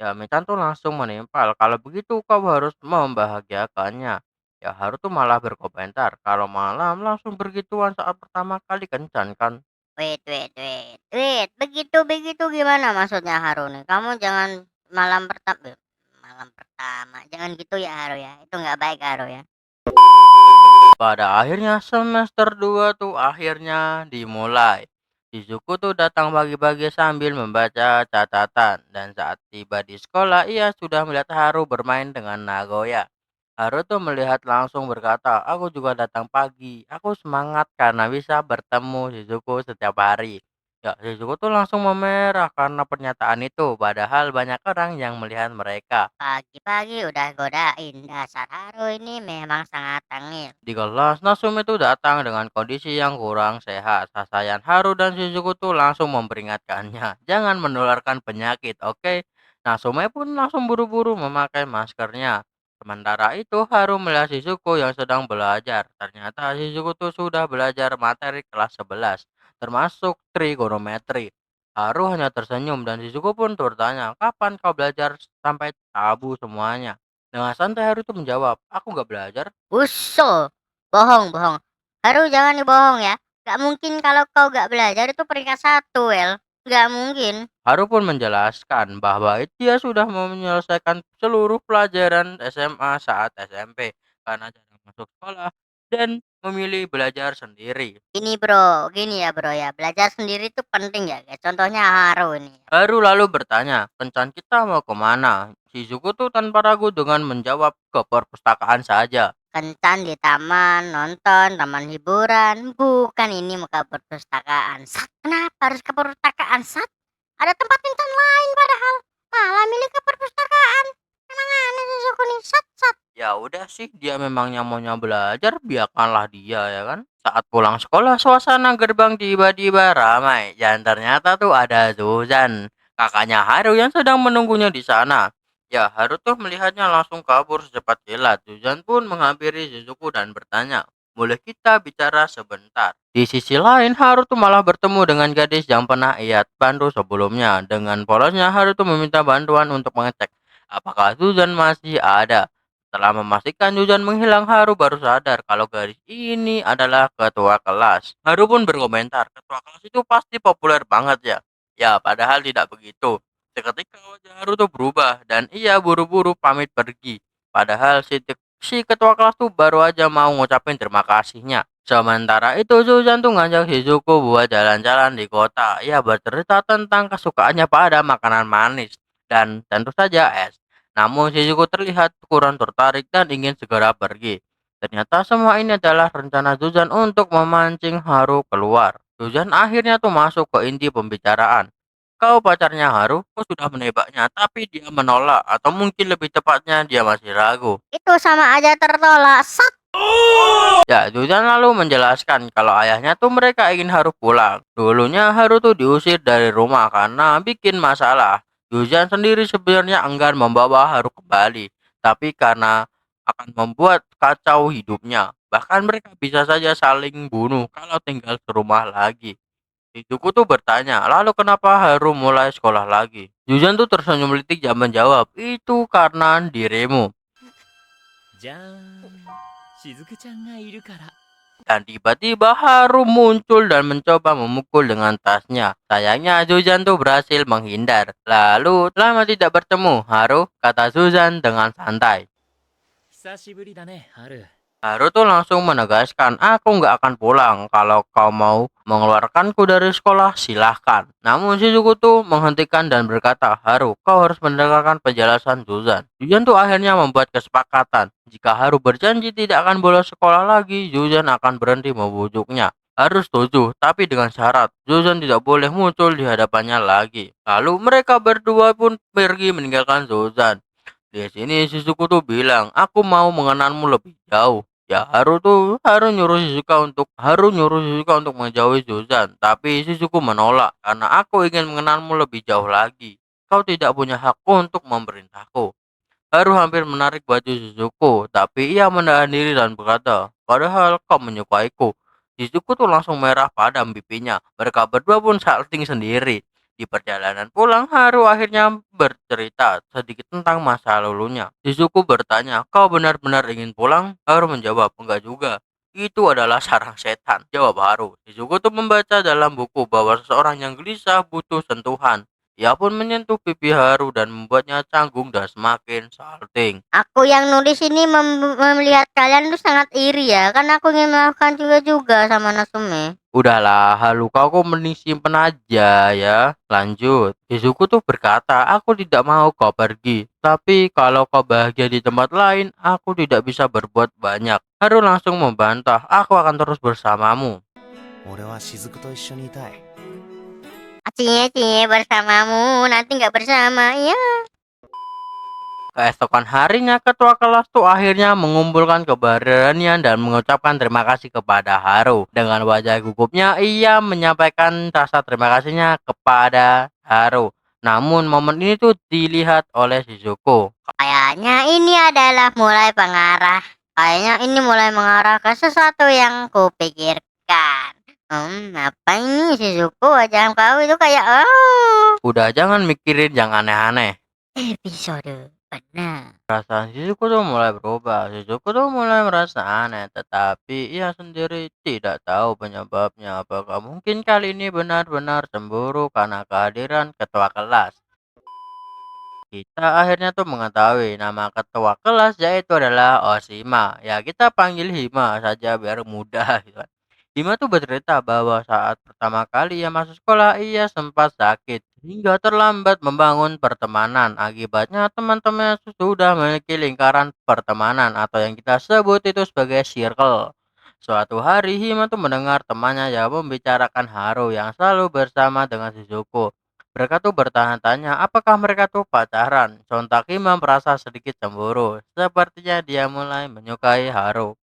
Speaker 2: Ya, Michan tuh langsung menimpal. Kalau begitu kau harus membahagiakannya. Ya, Haru tuh malah berkomentar. Kalau malam langsung bergituan saat pertama kali kencan kan.
Speaker 3: Wait. Begitu gimana maksudnya Haru nih? Kamu jangan malam pertama. Jangan gitu ya Haru ya. Itu nggak baik Haru ya.
Speaker 2: Pada akhirnya semester 2 tuh akhirnya dimulai. Shizuku tuh datang pagi-pagi sambil membaca catatan dan saat tiba di sekolah ia sudah melihat Haru bermain dengan Nagoya. Haru tuh melihat langsung berkata, aku juga datang pagi. Aku semangat karena bisa bertemu Shizuku setiap hari. Ya, Shizuku tuh langsung memerah karena pernyataan itu. Padahal banyak orang yang melihat mereka.
Speaker 3: Pagi-pagi udah godain. Dasar Haru ini memang sangat tengil.
Speaker 2: Di kelas, Natsume itu datang dengan kondisi yang kurang sehat. Sasayan Haru dan Shizuku tuh langsung memperingatkannya. Jangan menularkan penyakit, oke? Natsume pun langsung buru-buru memakai maskernya. Sementara itu, Haru melihat Shizuku yang sedang belajar. Ternyata Shizuku tuh sudah belajar materi kelas 11, termasuk trigonometri. Haru hanya tersenyum dan Shizuku pun bertanya, kapan kau belajar sampai tabu semuanya? Dengan santai Haru tuh menjawab, aku nggak belajar.
Speaker 3: Usul. Bohong. Haru jangan dibohong ya. Gak mungkin kalau kau gak belajar itu peringkat 1, Wel. Gak mungkin.
Speaker 2: Haru pun menjelaskan bahwa dia sudah menyelesaikan seluruh pelajaran SMA saat SMP karena jarang masuk sekolah dan memilih belajar sendiri.
Speaker 3: Gini bro, gini ya bro ya. Belajar sendiri itu penting ya guys. Contohnya Haru nih.
Speaker 2: Haru lalu bertanya, kencan kita mau kemana? Shizuku tuh tanpa ragu dengan menjawab ke perpustakaan saja.
Speaker 3: Kencan di taman, nonton, taman hiburan. Bukan ini muka perpustakaan. Sat, kenapa harus ke perpustakaan? Sat, ada tempat kencan lain padahal. Malah milih ke perpustakaan. Emang aneh Suzuku nih. Sat.
Speaker 2: Ya udah sih, dia memangnya maunya belajar, biarkanlah dia ya kan. Saat pulang sekolah, suasana gerbang tiba-tiba ramai. Dan ternyata tuh ada Zuzan, kakaknya Haru yang sedang menunggunya di sana. Ya, Haru tuh melihatnya langsung kabur secepat kilat. Zuzan pun menghampiri Shizuku dan bertanya, boleh kita bicara sebentar? Di sisi lain, Haru tuh malah bertemu dengan gadis yang pernah ia bantu sebelumnya. Dengan polosnya, Haru tuh meminta bantuan untuk mengecek apakah Zuzan masih ada. Setelah memastikan Zuzan menghilang, Haru baru sadar kalau gadis ini adalah ketua kelas. Haru pun berkomentar, ketua kelas itu pasti populer banget ya. Ya, padahal tidak begitu. Seketika wajah Haru tuh berubah dan ia buru-buru pamit pergi. Padahal si ketua kelas tuh baru aja mau ngucapin terima kasihnya. Sementara itu Zuzan tuh ngajak Shizuku buat jalan-jalan di kota. Ia bercerita tentang kesukaannya pada makanan manis dan tentu saja es. Namun Shizuku terlihat kurang tertarik dan ingin segera pergi. Ternyata semua ini adalah rencana Zuzan untuk memancing Haru keluar. Zuzan akhirnya tuh masuk ke inti pembicaraan. Kau pacarnya Haru, kau sudah menembaknya, tapi dia menolak, atau mungkin lebih tepatnya dia masih ragu.
Speaker 3: Itu sama aja tertolak. Sat.
Speaker 2: Ya, Zuzan lalu menjelaskan kalau ayahnya tuh mereka ingin Haru pulang. Dulunya Haru tuh diusir dari rumah karena bikin masalah. Zuzan sendiri sebenarnya enggan membawa Haru kembali, tapi karena akan membuat kacau hidupnya. Bahkan mereka bisa saja saling bunuh kalau tinggal serumah lagi. Ibuku tuh bertanya, lalu kenapa Haru mulai sekolah lagi? Zuzan tuh tersenyum melitik dan menjawab, itu karena dirimu.
Speaker 6: じゃーんしずくちゃんがいるから
Speaker 2: Dan tiba-tiba Haru muncul dan mencoba memukul dengan tasnya. Sayangnya Zuzan tuh berhasil menghindar. Lalu, lama tidak bertemu, Haru, kata Zuzan dengan santai.
Speaker 6: 久しぶりだねハル
Speaker 2: Haru tuh langsung menegaskan, aku nggak akan pulang. Kalau kau mau mengeluarkanku dari sekolah, silahkan. Namun Shizuku tuh menghentikan dan berkata, Haru, kau harus mendengarkan penjelasan Zuzan. Zuzan tuh akhirnya membuat kesepakatan. Jika Haru berjanji tidak akan bolos sekolah lagi, Zuzan akan berhenti membujuknya. Haru setuju, tapi dengan syarat Zuzan tidak boleh muncul di hadapannya lagi. Lalu mereka berdua pun pergi meninggalkan Zuzan. Di sini Shizuku tuh bilang, aku mau mengenalmu lebih jauh. Ya Haru nyuruh Shizuka untuk menjauhi Zuzan, tapi Shizuku menolak karena aku ingin mengenalmu lebih jauh lagi. Kau tidak punya hak untuk memerintahku. Haru hampir menarik baju Shizuku, tapi ia menahan diri dan berkata, padahal kau menyukaiku. Shizuku tuh langsung merah padam pipinya. Mereka berdua pun salting sendiri. Di perjalanan pulang, Haru akhirnya bercerita sedikit tentang masa lalunya. Shizuku bertanya, kau benar-benar ingin pulang? Haru menjawab, enggak juga. Itu adalah sarang setan, jawab Haru. Shizuku tuh membaca dalam buku bahwa seseorang yang gelisah butuh sentuhan. Ia pun menyentuh pipi Haru dan membuatnya canggung dan semakin salting.
Speaker 3: Aku yang nulis ini melihat kalian tuh sangat iri ya, karena aku ingin melakukan juga sama Natsume.
Speaker 2: Udahlah, halu kau mending simpen aja ya. Lanjut. Shizuku tuh berkata, aku tidak mau kau pergi. Tapi kalau kau bahagia di tempat lain, aku tidak bisa berbuat banyak. Haru langsung membantah, aku akan terus bersamamu.
Speaker 4: 俺は雫と一緒にいたい。
Speaker 3: Cie bersamamu, nanti nggak bersama ya.
Speaker 2: Keesokan harinya, ketua kelas tuh akhirnya mengumpulkan keberanian dan mengucapkan terima kasih kepada Haru. Dengan wajah gugupnya, ia menyampaikan rasa terima kasihnya kepada Haru. Namun momen ini tuh dilihat oleh Shizuku.
Speaker 3: Kayaknya ini adalah mulai pengarah. Kayaknya ini mulai mengarah ke sesuatu yang kupikirkan. Apa ini Shizuku? Wajah kau itu kayak
Speaker 2: Udah jangan mikirin yang aneh-aneh.
Speaker 3: episode benar.
Speaker 2: Perasaan Shizuku tuh mulai berubah. Shizuku tuh mulai merasa aneh, tetapi ia sendiri tidak tahu penyebabnya. Apakah mungkin kali ini benar-benar cemburu karena kehadiran ketua kelas? Kita akhirnya tuh mengetahui nama ketua kelas yaitu adalah Oshima. Ya kita panggil Hima saja biar mudah gitu kan. Hima tuh bercerita bahwa saat pertama kali ia masuk sekolah ia sempat sakit hingga terlambat membangun pertemanan. Akibatnya teman-teman sudah memiliki lingkaran pertemanan atau yang kita sebut itu sebagai circle. Suatu hari Hima tuh mendengar temannya yang membicarakan Haru yang selalu bersama dengan Shizuku. Mereka tuh bertanya-tanya apakah mereka tuh pacaran. Sontak Hima merasa sedikit cemburu. Sepertinya dia mulai menyukai Haru.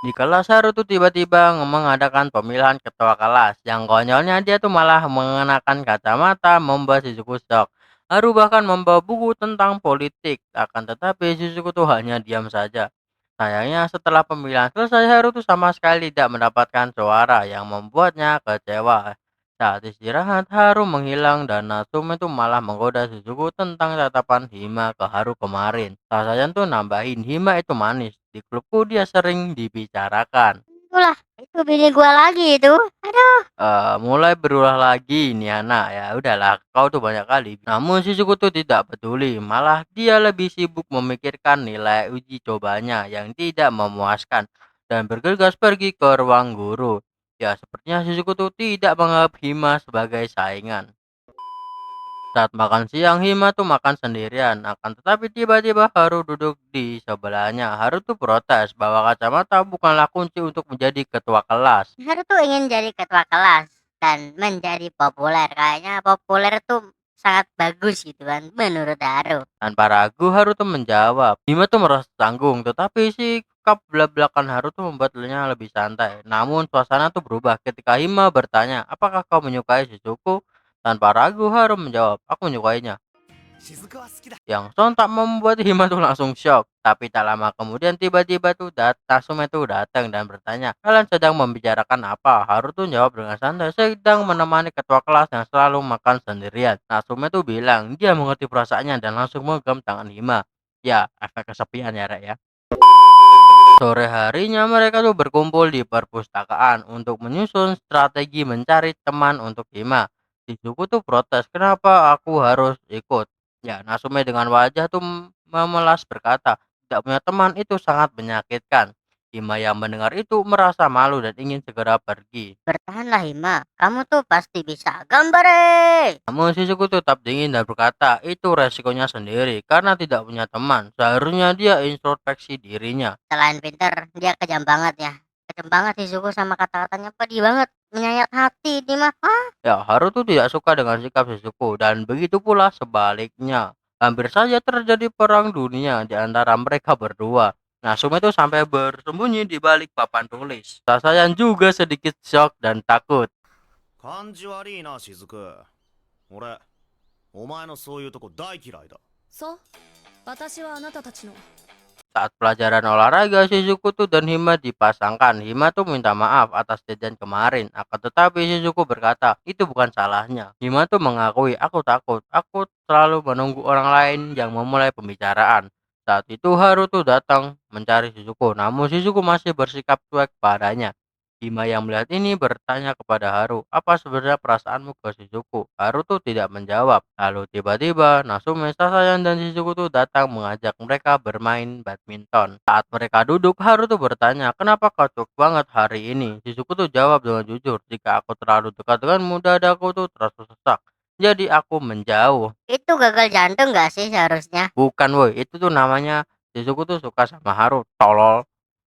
Speaker 2: Di kelas Haru tuh tiba-tiba mengadakan pemilihan ketua kelas. Yang konyolnya dia tuh malah mengenakan kacamata membuat Shizuku shock. Haru bahkan membawa buku tentang politik. Akan tetapi Shizuku tuh hanya diam saja. Sayangnya setelah pemilihan selesai Haru tuh sama sekali tidak mendapatkan suara yang membuatnya kecewa. Saat istirahat Haru menghilang dan Natsume itu malah menggoda Shizuku tentang tatapan Hima ke Haru kemarin. Rasanya tuh nambahin Hima itu manis. Di klubku dia sering dibicarakan.
Speaker 3: Itulah, itu bini gua lagi itu. Aduh.
Speaker 2: Mulai berulah lagi ini anak ya udahlah kau tuh banyak kali. Namun Shizuku tuh tidak peduli, malah dia lebih sibuk memikirkan nilai uji cobanya yang tidak memuaskan dan bergegas pergi ke ruang guru. Ya sepertinya Shizuku tuh tidak menganggap Hima sebagai saingan. Saat makan siang, Hima tuh makan sendirian. Akan tetapi tiba-tiba Haru duduk di sebelahnya. Haru tuh protes bahwa kacamata bukanlah kunci untuk menjadi ketua kelas.
Speaker 3: Haru tuh ingin jadi ketua kelas dan menjadi populer. Kayaknya populer tuh sangat bagus gitu kan menurut Haru.
Speaker 2: Tanpa ragu, Haru tuh menjawab. Hima tuh merasa tanggung, tetapi sikap belak-belakan Haru tuh membuatnya lebih santai. Namun suasana tuh berubah ketika Hima bertanya, apakah kau menyukai Shizuku? Tanpa ragu, Haru menjawab, aku menyukainya.
Speaker 5: 雫は好きだ
Speaker 2: Yang sontak membuat Hima tuh langsung shock. Tapi tak lama kemudian tiba-tiba tuh Natsume tuh datang dan bertanya, kalian sedang membicarakan apa? Haru tuh jawab dengan santai, sedang menemani ketua kelas yang selalu makan sendirian. Natsume tuh bilang, dia mengerti perasaannya dan langsung memegang tangan Hima. Ya, efek kesepian ya, Rek ya. Sore harinya mereka tuh berkumpul di perpustakaan untuk menyusun strategi mencari teman untuk Hima. Shizuku tuh protes, kenapa aku harus ikut? Ya, Natsume dengan wajah tuh memelas berkata, tidak punya teman itu sangat menyakitkan. Hima yang mendengar itu merasa malu dan ingin segera pergi.
Speaker 3: Bertahanlah Hima, kamu tuh pasti bisa. Gambare!
Speaker 2: Namun Shizuku tetap dingin dan berkata, itu resikonya sendiri karena tidak punya teman. Seharusnya dia introspeksi dirinya.
Speaker 3: Selain pinter, dia kejam banget ya. Kejam banget Shizuku sama kata-katanya pedih banget. Menyayat hati ini mah.
Speaker 2: Ya, Haru tuh tidak suka dengan sikap Shizuku dan begitu pula sebaliknya. Hampir saja terjadi perang dunia di antara mereka berdua. Natsume itu sampai bersembunyi di balik papan tulis. Sasaya juga sedikit shock dan takut.
Speaker 4: 感じ悪いな雫。俺お前のそういうとこ大嫌いだ。
Speaker 1: そう私はあなたたちの
Speaker 2: Saat pelajaran olahraga, Shizuku tuh dan Hima dipasangkan. Hima tuh minta maaf atas kejadian kemarin. Akan tetapi Shizuku berkata, itu bukan salahnya. Hima tuh mengakui, aku takut. Aku selalu menunggu orang lain yang memulai pembicaraan. Saat itu Haru tuh datang mencari Shizuku. Namun Shizuku masih bersikap cuek padanya. Hima yang melihat ini bertanya kepada Haru, apa sebenarnya perasaanmu ke Shizuku? Haru tuh tidak menjawab. Lalu tiba-tiba Natsume, Sasaya dan Shizuku tuh datang mengajak mereka bermain badminton. Saat mereka duduk, Haru tuh bertanya, kenapa kau cuek banget hari ini? Shizuku tuh jawab dengan jujur, jika aku terlalu dekat denganmu, dadaku tuh terasa sesak. Jadi aku menjauh.
Speaker 3: Itu gagal jantung gak sih seharusnya?
Speaker 2: Bukan woi, itu tuh namanya Shizuku tuh suka sama Haru, tolol.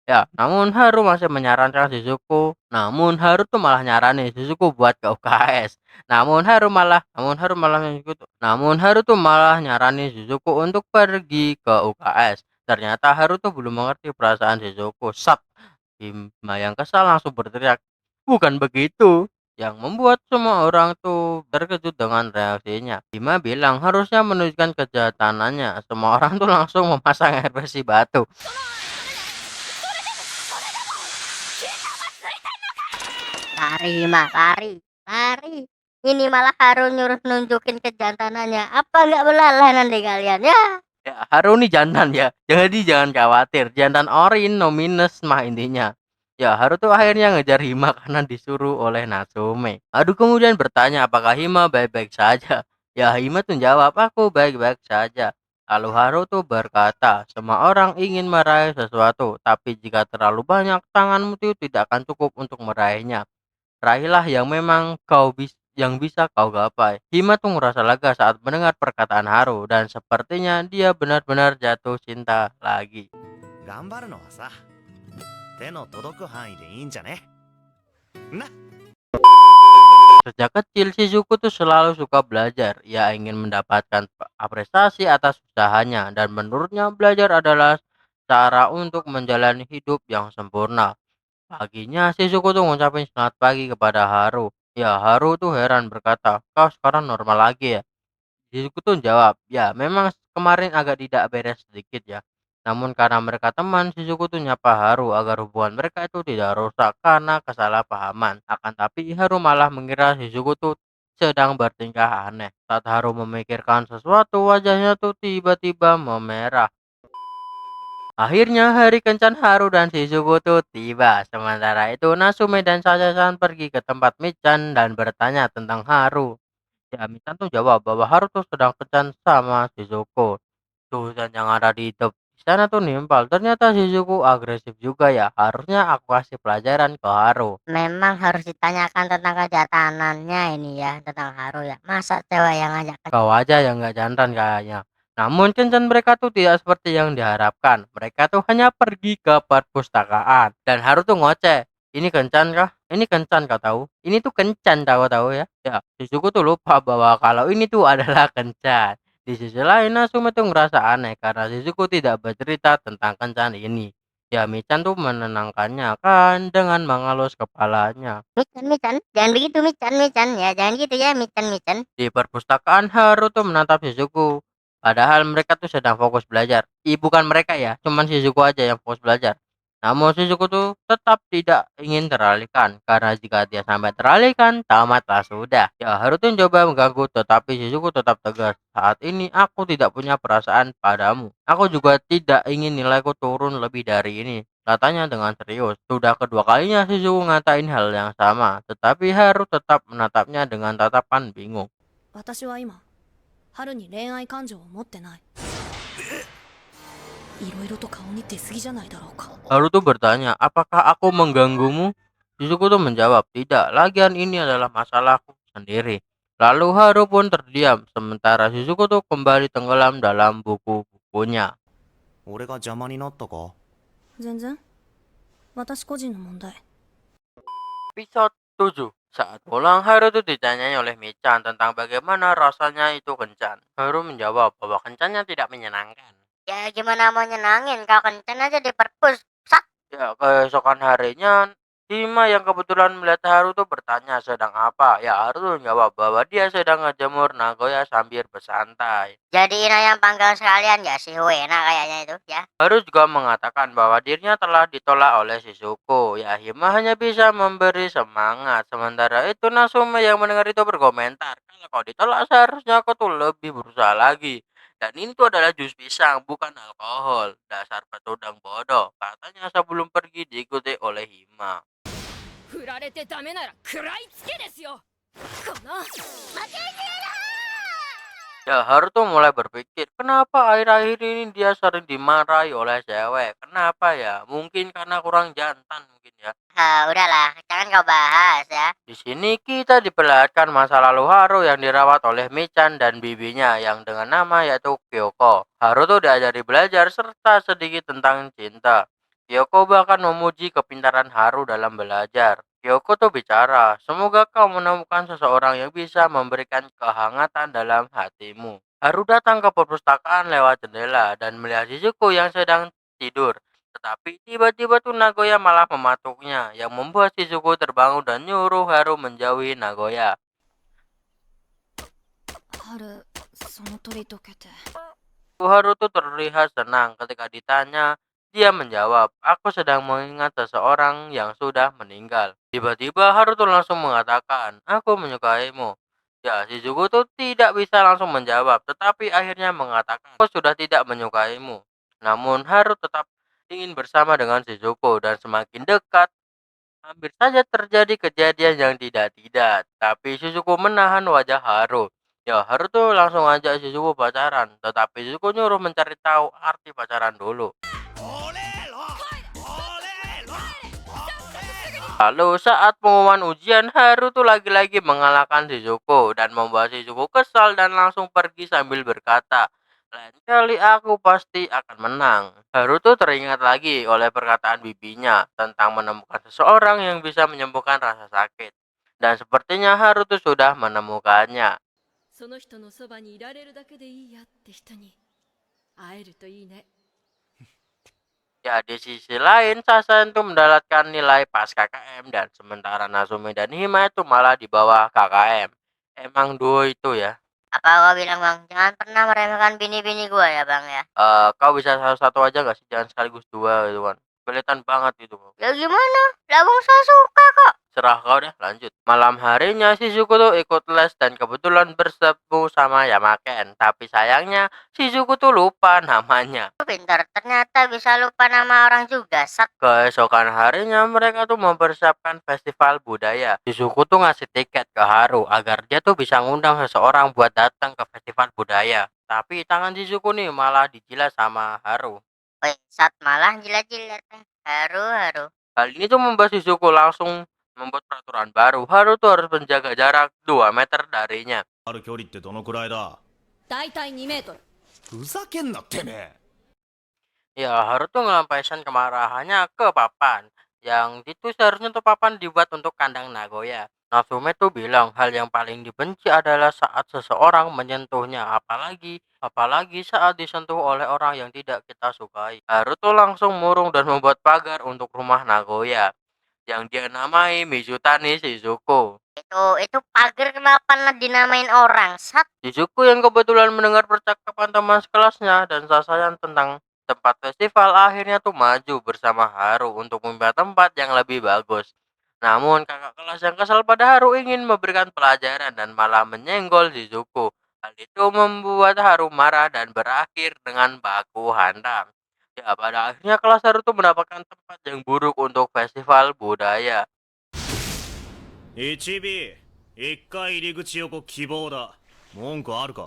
Speaker 2: Ya, namun Haru masih menyarankan Shizuku. Namun Haru tuh malah nyaranin Shizuku buat ke UKS. Namun Haru tuh malah nyaranin Shizuku untuk pergi ke UKS. Ternyata Haru tuh belum mengerti perasaan Shizuku. Sat. Hima yang kesal langsung berteriak, bukan begitu. Yang membuat semua orang tuh terkejut dengan reaksinya. Hima bilang harusnya menunjukkan kejahatannya. Semua orang tuh langsung memasang air bersih batu.
Speaker 3: Lari Hima, lari. Ini malah Haru nyuruh nunjukin kejantanannya. Apa nggak belalah nanti kalian ya?
Speaker 2: Ya, Haru nih jantan ya. Jadi jangan khawatir. Jantan orin no minus mah intinya. Ya, Haru tuh akhirnya ngejar Hima karena disuruh oleh Natsume. Aduh kemudian bertanya apakah Hima baik-baik saja. Ya, Hima tuh jawab aku baik-baik saja. Lalu Haru tuh berkata, semua orang ingin meraih sesuatu. Tapi jika terlalu banyak, tanganmu tuh tidak akan cukup untuk meraihnya. Raihlah yang bisa kau gapai. Hima tuh ngerasa lega saat mendengar perkataan Haru dan sepertinya dia benar-benar jatuh cinta lagi.
Speaker 4: 頑張るのはさ手の届く範囲でいいんじゃね。な。
Speaker 2: Sejak kecil Shizuku tuh selalu suka belajar. Ia ingin mendapatkan apresiasi atas usahanya dan menurutnya belajar adalah cara untuk menjalani hidup yang sempurna. Paginya Shizuku tuh ngucapin selamat pagi kepada Haru. Ya, Haru tuh heran berkata, kau sekarang normal lagi ya? Shizuku tuh jawab, ya memang kemarin agak tidak beres sedikit ya. Namun karena mereka teman, Shizuku tuh nyapa Haru agar hubungan mereka itu tidak rusak karena kesalahpahaman. Akan tapi Haru malah mengira Shizuku tuh sedang bertingkah aneh. Saat Haru memikirkan sesuatu, wajahnya tuh tiba-tiba memerah. Akhirnya hari kencan Haru dan Shizuku tuh tiba. Sementara itu Natsume dan Sasha-san pergi ke tempat Michan dan bertanya tentang Haru. Ya, Michan tuh jawab bahwa Haru tuh sedang kencan sama Shizuku. Susan yang ada di Di sana tuh nimpal, ternyata Shizuku agresif juga ya. Harusnya aku kasih pelajaran ke Haru.
Speaker 3: Memang harus ditanyakan tentang kejantanannya ini ya, tentang Haru ya. Masa cewek yang ngajak
Speaker 2: Kau aja yang nggak jantan kayaknya. Namun kencan mereka tuh tidak seperti yang diharapkan. Mereka tuh hanya pergi ke perpustakaan. Dan Haru tuh ngoceh. Ini kencan kah? Ini kencan kau tahu? Ini tuh kencan tahu ya. Ya, Shizuku tuh lupa bahwa kalau ini tuh adalah kencan. Di sisi lain Natsume tuh ngerasa aneh karena Shizuku tidak bercerita tentang kencan ini. Ya Michan tuh menenangkannya kan dengan mengalus kepalanya.
Speaker 3: Michan, jangan begitu Michan ya, jangan gitu ya Michan.
Speaker 2: Di perpustakaan Haru tuh menatap Shizuku. Padahal mereka tuh sedang fokus belajar. Bukan mereka ya, cuman Shizuku aja yang fokus belajar. Namun Shizuku tuh tetap tidak ingin teralihkan. Karena jika dia sampai teralihkan, tamatlah sudah. Ya Haru tuh coba mengganggu, tetapi Shizuku tetap tegas. Saat ini aku tidak punya perasaan padamu. Aku juga tidak ingin nilaiku turun lebih dari ini. Katanya dengan serius. Sudah kedua kalinya Shizuku ngatain hal yang sama. Tetapi Haru tetap menatapnya dengan tatapan bingung.
Speaker 1: 私は今春に恋愛感情を持ってない。いろいろと顔に出過ぎじゃないだろうか。
Speaker 2: Haru tuh bertanya, apakah aku mengganggumu? Shizuku tuh menjawab, tidak, lagian ini adalah masalahku sendiri. Lalu Haru pun terdiam, sementara Shizuku tuh kembali tenggelam dalam buku-bukunya.
Speaker 4: 俺が邪魔になったか？
Speaker 1: 全然私個人の問題。
Speaker 2: Episode 7. Saat pulang, Haru tuh ditanyai oleh Michan tentang bagaimana rasanya itu kencan. Haru menjawab bahwa kencannya tidak menyenangkan.
Speaker 3: Ya gimana mau nyenangin, kau kencan aja di perpus.
Speaker 2: Ya, keesokan harinya, Hima yang kebetulan melihat Haru tuh bertanya sedang apa. Ya, Haru tuh menjawab bahwa dia sedang ngejemur Nagoya sambil bersantai.
Speaker 3: Jadiin ayam panggang sekalian ya si Huena kayaknya itu ya.
Speaker 2: Haru juga mengatakan bahwa dirinya telah ditolak oleh Shizuku. Ya, Hima hanya bisa memberi semangat. Sementara itu Natsume yang mendengar itu berkomentar, kalau kau ditolak seharusnya kau tuh lebih berusaha lagi. Dan ini tuh adalah jus pisang, bukan alkohol. Dasar petudang bodoh, katanya sebelum pergi diikuti oleh Hima.
Speaker 1: 振られてダメなら食らいつけですよこの負け
Speaker 2: Ya, Haru tuh mulai berpikir, kenapa akhir-akhir ini dia sering dimarahi oleh cewek? Kenapa ya? Mungkin karena kurang jantan mungkin ya.
Speaker 3: Udahlah, jangan kau bahas ya.
Speaker 2: Di sini kita diperlihatkan masa lalu Haru yang dirawat oleh Michan dan bibinya yang dengan nama yaitu Kyoko. Haru tuh diajari belajar serta sedikit tentang cinta. Kyoko bahkan memuji kepintaran Haru dalam belajar. Kyoko tuh bicara, semoga kau menemukan seseorang yang bisa memberikan kehangatan dalam hatimu. Haru datang ke perpustakaan lewat jendela dan melihat Shizuku yang sedang tidur. Tetapi tiba-tiba tuh Nagoya malah mematuknya, yang membuat Shizuku terbangun dan nyuruh Haru menjauhi Nagoya.
Speaker 1: 春その鳥溶けて
Speaker 2: Haru tuh terlihat senang ketika ditanya. Dia menjawab, aku sedang mengingat seseorang yang sudah meninggal. Tiba-tiba Haru tuh langsung mengatakan, aku menyukaimu. Ya, Shizuku tuh tidak bisa langsung menjawab, tetapi akhirnya mengatakan, aku sudah tidak menyukaimu. Namun Haru tetap ingin bersama dengan Shizuku dan semakin dekat. Hampir saja terjadi kejadian yang tidak-tidak, tapi Shizuku menahan wajah Haru. Ya, Haru tuh langsung ajak Shizuku pacaran, tetapi Shizuku nyuruh mencari tahu arti pacaran dulu. Lalu saat pengumuman ujian, Haru tuh lagi-lagi mengalahkan Shizuku dan membuat Shizuku kesal dan langsung pergi sambil berkata, lain kali aku pasti akan menang. Haru tuh teringat lagi oleh perkataan bibinya tentang menemukan seseorang yang bisa menyembuhkan rasa sakit. Dan sepertinya Haru tuh sudah menemukannya.
Speaker 1: その人のそばにいられるだけでいいやって人に会えるといいね
Speaker 2: Ya, di sisi lain, Sasen tuh mendapatkan nilai pas KKM dan sementara Natsume dan Hima itu malah di bawah KKM. Emang duo itu ya.
Speaker 3: Apa kau bilang bang, jangan pernah meremehkan bini-bini gua ya bang ya.
Speaker 2: Kau bisa satu-satu aja gak sih? Jangan sekaligus dua gitu kan. Kelihatan banget gitu.
Speaker 3: Ya gimana? Lah bang saya suka kok.
Speaker 2: Serah kau deh, lanjut. Malam harinya Shizuku tuh ikut les dan kebetulan bertemu sama Yamaken. Tapi sayangnya Shizuku tuh lupa namanya.
Speaker 3: Pintar, ternyata bisa lupa nama orang juga.
Speaker 2: Keesokan harinya mereka tuh mempersiapkan festival budaya. Shizuku tuh ngasih tiket ke Haru agar dia tuh bisa ngundang seseorang buat datang ke festival budaya. Tapi tangan Shizuku nih malah dijilat sama Haru.
Speaker 3: Wih, saat malah jilat-jilat. Haru.
Speaker 2: Hal ini tuh membuat Shizuko langsung membuat peraturan baru. Haru tuh harus menjaga jarak 2 meter darinya.
Speaker 4: ある距離ってどのくらいだ？
Speaker 1: だいたい2メートル。
Speaker 4: ふざけんなてめえ。
Speaker 2: Ya, Haru tuh ngelampaikan kemarahannya ke papan. Yang itu seharusnya tuh papan dibuat untuk kandang Nagoya. Natsume tuh bilang hal yang paling dibenci adalah saat seseorang menyentuhnya. Apalagi saat disentuh oleh orang yang tidak kita sukai. Haru tuh langsung murung dan membuat pagar untuk rumah Nagoya. Yang dia namai Mizutani Shizuko.
Speaker 3: Itu pagar kenapa dinamain orang? Sat.
Speaker 2: Shizuko yang kebetulan mendengar percakapan teman sekelasnya dan Sasayan tentang tempat festival akhirnya tuh maju bersama Haru untuk membuat tempat yang lebih bagus. Namun kakak kelas yang kesal pada Haru ingin memberikan pelajaran dan malah menyenggol Shizuko. Hal itu membuat Haru marah dan berakhir dengan baku hantam. Ya, pada akhirnya kelas Haru tuh mendapatkan tempat yang buruk untuk festival budaya.
Speaker 4: 1B、1階入り口横希望だ。文句あるか？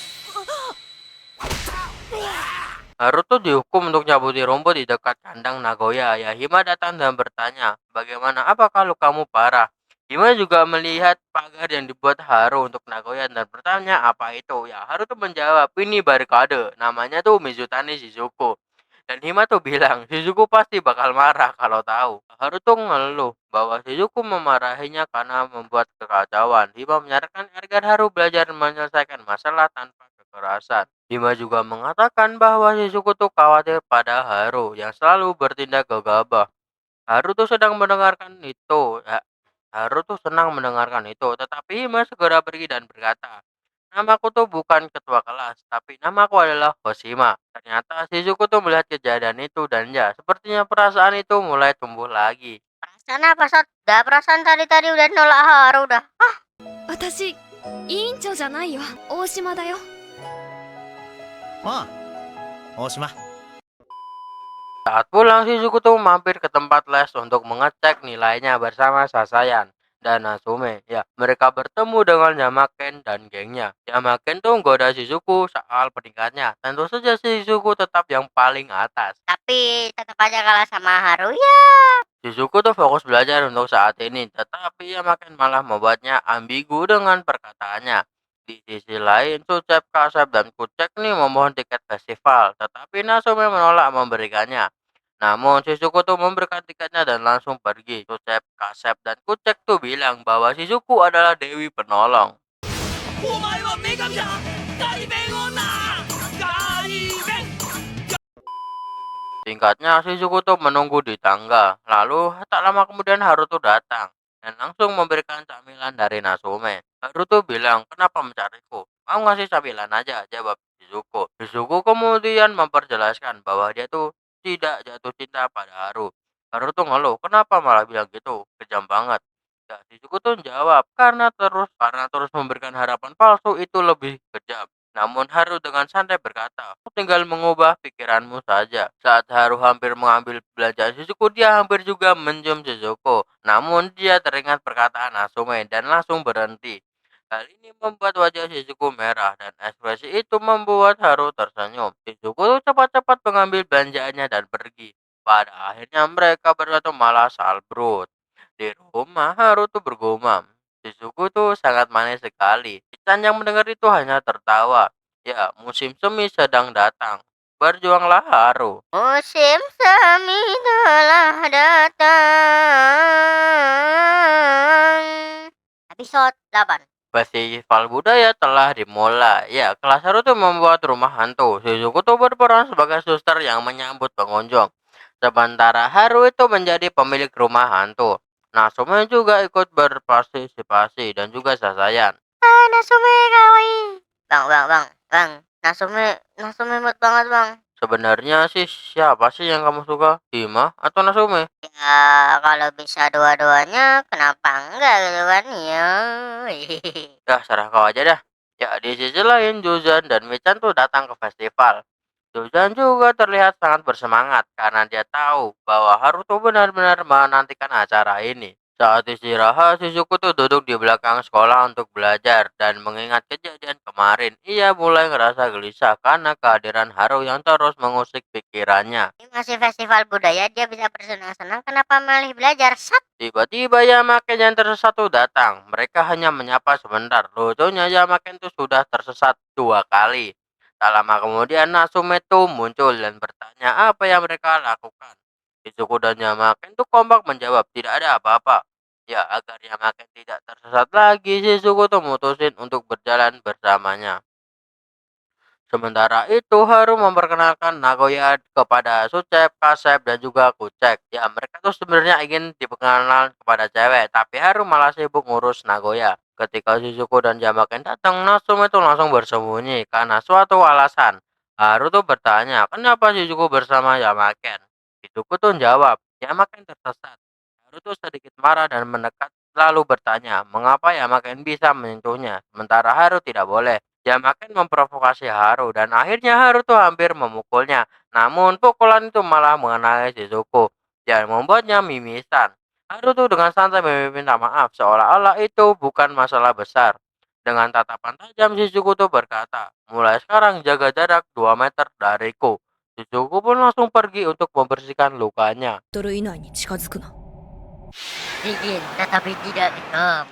Speaker 2: Haru tuh dihukum untuk nyabuti rumput di dekat kandang Nagoya. Ya, Hima datang dan bertanya, bagaimana, apakah lukamu parah? Hima juga melihat pagar yang dibuat Haru untuk Nagoya dan bertanya apa itu. Ya, Haru tuh menjawab, ini barikade, namanya tuh Mizutani Shizuko. Dan Hima tuh bilang, Shizuko pasti bakal marah kalau tahu. Haru tuh ngeluh bahwa Shizuko memarahinya karena membuat kekacauan. Hima menyarankan agar Haru belajar menyelesaikan masalah tanpa kekerasan. Hima juga mengatakan bahwa Shizuko tuh khawatir pada Haru yang selalu bertindak gegabah. Haru tuh sedang mendengarkan itu. Haru tuh senang mendengarkan itu, tetapi Hima segera pergi dan berkata, namaku tuh bukan ketua kelas, tapi namaku adalah Hoshima. Ternyata Shizuko tuh melihat kejadian itu dan ya, sepertinya perasaan itu mulai tumbuh lagi.
Speaker 3: Perasaan apa, Sat? Udah perasaan tadi udah nolak Haru udah.
Speaker 1: 私、委員長じゃないよ。大島だよ。
Speaker 4: ああ、大島。
Speaker 2: Saat pulang, Shizuko tuh mampir ke tempat les untuk mengecek nilainya bersama Sasayan dan Natsume. Ya, mereka bertemu dengan Yamaken dan gengnya. Yamaken tuh goda Shizuko soal peringkatnya. Tentu saja Shizuko tetap yang paling atas.
Speaker 3: Tapi tetap aja kalah sama Haru ya.
Speaker 2: Shizuko tuh fokus belajar untuk saat ini, tetapi Yamaken malah membuatnya ambigu dengan perkataannya. Di sisi lain, Sucep, Kasep, dan Kucek nih memohon tiket festival, tetapi Natsume menolak memberikannya. Namun Shizuko tuh memberikan tiketnya dan langsung pergi. Sucep, Kasep, dan Kucek tuh bilang bahwa Shizuko adalah Dewi Penolong. Singkatnya, Shizuko tuh menunggu di tangga. Lalu, tak lama kemudian Haru tuh datang dan langsung memberikan camilan dari Natsume. Haru tuh bilang, kenapa mencariku? Mau ngasih camilan aja, jawab Shizuko. Shizuko kemudian memperjelaskan bahwa dia tuh tidak jatuh cinta pada Haru. Haru tuh ngeluh, kenapa malah bilang gitu? Kejam banget. Ya, Shizuko tuh jawab, karena terus memberikan harapan palsu itu lebih kejam. Namun Haru dengan santai berkata, "Aku tinggal mengubah pikiranmu saja." Saat Haru hampir mengambil belanjaan Shizuko, dia hampir juga mencium Shizuko. Namun dia teringat perkataan Natsume dan langsung berhenti. Hal ini membuat wajah Shizuko merah dan ekspresi itu membuat Haru tersenyum. Shizuko cepat-cepat mengambil belanjaannya dan pergi. Pada akhirnya mereka berdua malah salbrut. Di rumah Haru tuh bergumam, Shizuko tuh sangat manis sekali. Chan yang mendengar itu hanya tertawa. Ya, musim semi sedang datang. Berjuanglah Haru.
Speaker 3: Musim semi telah datang. Episode 8.
Speaker 2: Festival budaya telah dimulai. Ya, kelas Haru tuh membuat rumah hantu. Shizuko tuh berperan sebagai suster yang menyambut pengunjung. Sementara Haru itu menjadi pemilik rumah hantu. Natsume juga ikut berpartisipasi dan juga Sasayan.
Speaker 3: Natsume kawaii. Bang. Natsume mood banget, Bang.
Speaker 2: Sebenarnya sih siapa sih yang kamu suka? Hima atau Natsume?
Speaker 3: Ya, kalau bisa dua-duanya, kenapa enggak gitu kan? Ya.
Speaker 2: Ya, serah kau aja dah. Ya, di sisi lain Juzan dan Michan tuh datang ke festival. Juzan juga terlihat sangat bersemangat karena dia tahu bahwa Haru tuh benar-benar menantikan acara ini. Saat istirahat, Shizuku tuh duduk di belakang sekolah untuk belajar dan mengingat kejadian kemarin. Ia mulai ngerasa gelisah karena kehadiran Haru yang terus mengusik pikirannya.
Speaker 3: Ini masih festival budaya, dia bisa bersenang-senang. Kenapa malah belajar? Sat.
Speaker 2: Tiba-tiba Yamaken yang tersesat tuh datang. Mereka hanya menyapa sebentar. Lucunya Yamaken tuh sudah tersesat 2 kali. Tak lama kemudian Natsume tuh muncul dan bertanya apa yang mereka lakukan. Shizuku dan Yamaken tuh kompak menjawab tidak ada apa-apa. Ya agar Yamaken tidak tersesat lagi, Shizuku tuh mutusin untuk berjalan bersamanya. Sementara itu, Haru memperkenalkan Nagoya kepada Sucep, Kasep, dan juga Kucek. Ya, mereka tuh sebenarnya ingin diperkenalkan kepada cewek, tapi Haru malah sibuk ngurus Nagoya. Ketika Shizuku dan Yamaken datang, Natsume itu langsung bersembunyi karena suatu alasan. Haru tuh bertanya, kenapa Shizuku bersama Yamaken? Shizuku tuh jawab, Yamaken tersesat. Haru tuh sedikit marah dan mendekat, lalu bertanya, mengapa Yamaken bisa menyentuhnya, sementara Haru tidak boleh. Yamaken memprovokasi Haru dan akhirnya Haru tuh hampir memukulnya. Namun pukulan itu malah mengenai Shizuku dan membuatnya mimisan. Haru tuh dengan santai meminta maaf seolah-olah itu bukan masalah besar. Dengan tatapan tajam Shizuku tuh berkata, mulai sekarang jaga jarak 2 meter dariku. Shizuku pun langsung pergi untuk membersihkan lukanya.
Speaker 1: トル以内に近づくな。
Speaker 3: Izin, tetapi tidak dekat.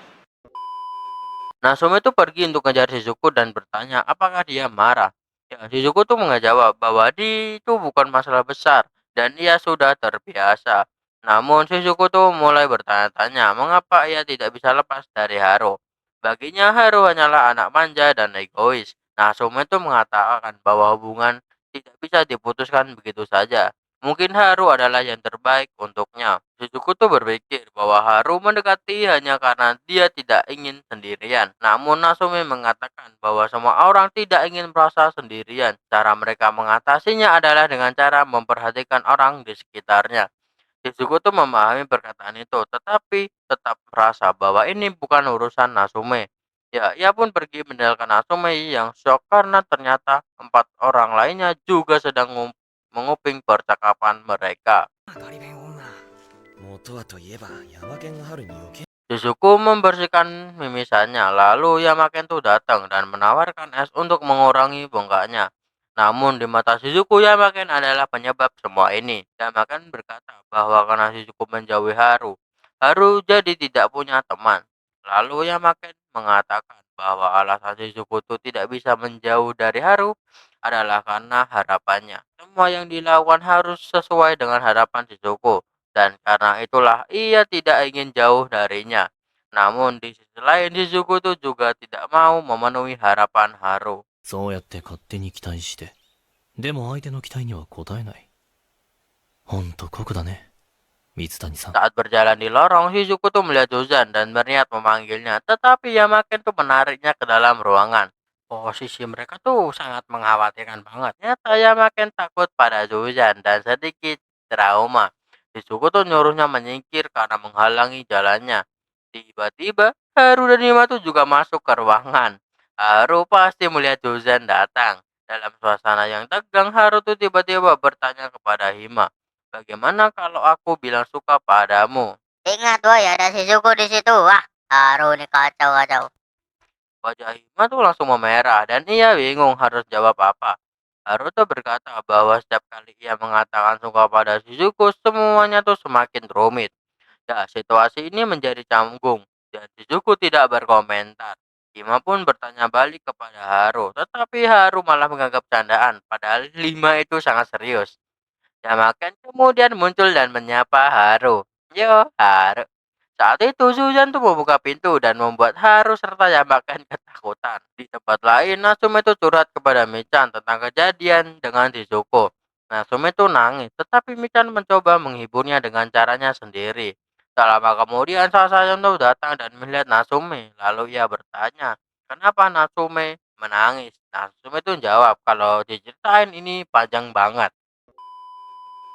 Speaker 2: Natsume itu pergi untuk ngejar Shizuku dan bertanya apakah dia marah. Ya, Shizuku tuh menjawab bahwa itu bukan masalah besar dan ia sudah terbiasa. Namun Shizuku tuh mulai bertanya-tanya mengapa ia tidak bisa lepas dari Haru. Baginya Haru hanyalah anak manja dan egois. Natsume itu mengatakan bahwa hubungan tidak bisa diputuskan begitu saja. Mungkin Haru adalah yang terbaik untuknya. Shizuku tuh berpikir bahwa Haru mendekati hanya karena dia tidak ingin sendirian. Namun Natsume mengatakan bahwa semua orang tidak ingin merasa sendirian. Cara mereka mengatasinya adalah dengan cara memperhatikan orang di sekitarnya. Shizuku tuh memahami perkataan itu, tetapi tetap merasa bahwa ini bukan urusan Natsume. Ya, ia pun pergi meninggalkan Natsume yang shock karena ternyata 4 orang lainnya juga sedang menguping percakapan mereka.
Speaker 5: ガリ勉女。
Speaker 4: 元はといえば山県が春に余計
Speaker 2: Shizuku membersihkan mimisannya, lalu Yamaken tuh datang dan menawarkan es untuk mengurangi bengkaknya. Namun di mata Shizuku, Yamaken adalah penyebab semua ini. Yamaken berkata bahwa karena Shizuku menjauhi Haru, Haru jadi tidak punya teman. Lalu Yamaken mengatakan bahwa alasan Shizuku tuh tidak bisa menjauh dari Haru adalah karena harapannya. Semua yang dilakukan harus sesuai dengan harapan Shizuku. Dan karena itulah ia tidak ingin jauh darinya. Namun di sisi lain Shizuku tuh juga tidak mau memenuhi harapan Haru.
Speaker 6: そうやって勝手に期待して、でも相手の期待には応えない。ほんと酷だね、水谷さん。
Speaker 2: Saat berjalan di lorong, Shizuku tuh melihat Suzan dan berniat memanggilnya. Tetapi Yamaken tuh menariknya ke dalam ruangan. Posisi mereka tuh sangat mengkhawatirkan banget. Nyata Yamaken takut pada Suzan dan sedikit trauma. Shizuku tuh nyuruhnya menyingkir karena menghalangi jalannya. Tiba-tiba, Haru dan Hima tuh juga masuk ke ruangan. Haru pasti melihat Suzan datang. Dalam suasana yang tegang, Haru tuh tiba-tiba bertanya kepada Hima, bagaimana kalau aku bilang suka padamu?
Speaker 3: Ingat woy, ada Shizuku di situ. Wah, Haru nih kacau.
Speaker 2: Wajah Hima tuh langsung memerah dan ia bingung harus jawab apa. Haru tuh berkata bahwa setiap kali ia mengatakan suka pada Shizuku, semuanya tuh semakin rumit. Ya, situasi ini menjadi canggung dan Shizuku tidak berkomentar. Hima pun bertanya balik kepada Haru, tetapi Haru malah menganggap candaan, padahal Hima itu sangat serius. Yamaken kemudian muncul dan menyapa Haru. Yo, Haru. Saat itu Suzan tuh membuka pintu dan membuat Haru serta Yamaken ketakutan. Di tempat lain, Natsume itu curhat kepada Michan tentang kejadian dengan Shizuku. Natsume itu nangis, tetapi Michan mencoba menghiburnya dengan caranya sendiri. Tak lama kemudian Sasayon tuh datang dan melihat Natsume. Lalu ia bertanya, kenapa Natsume menangis? Natsume itu jawab kalau diceritain ini panjang banget.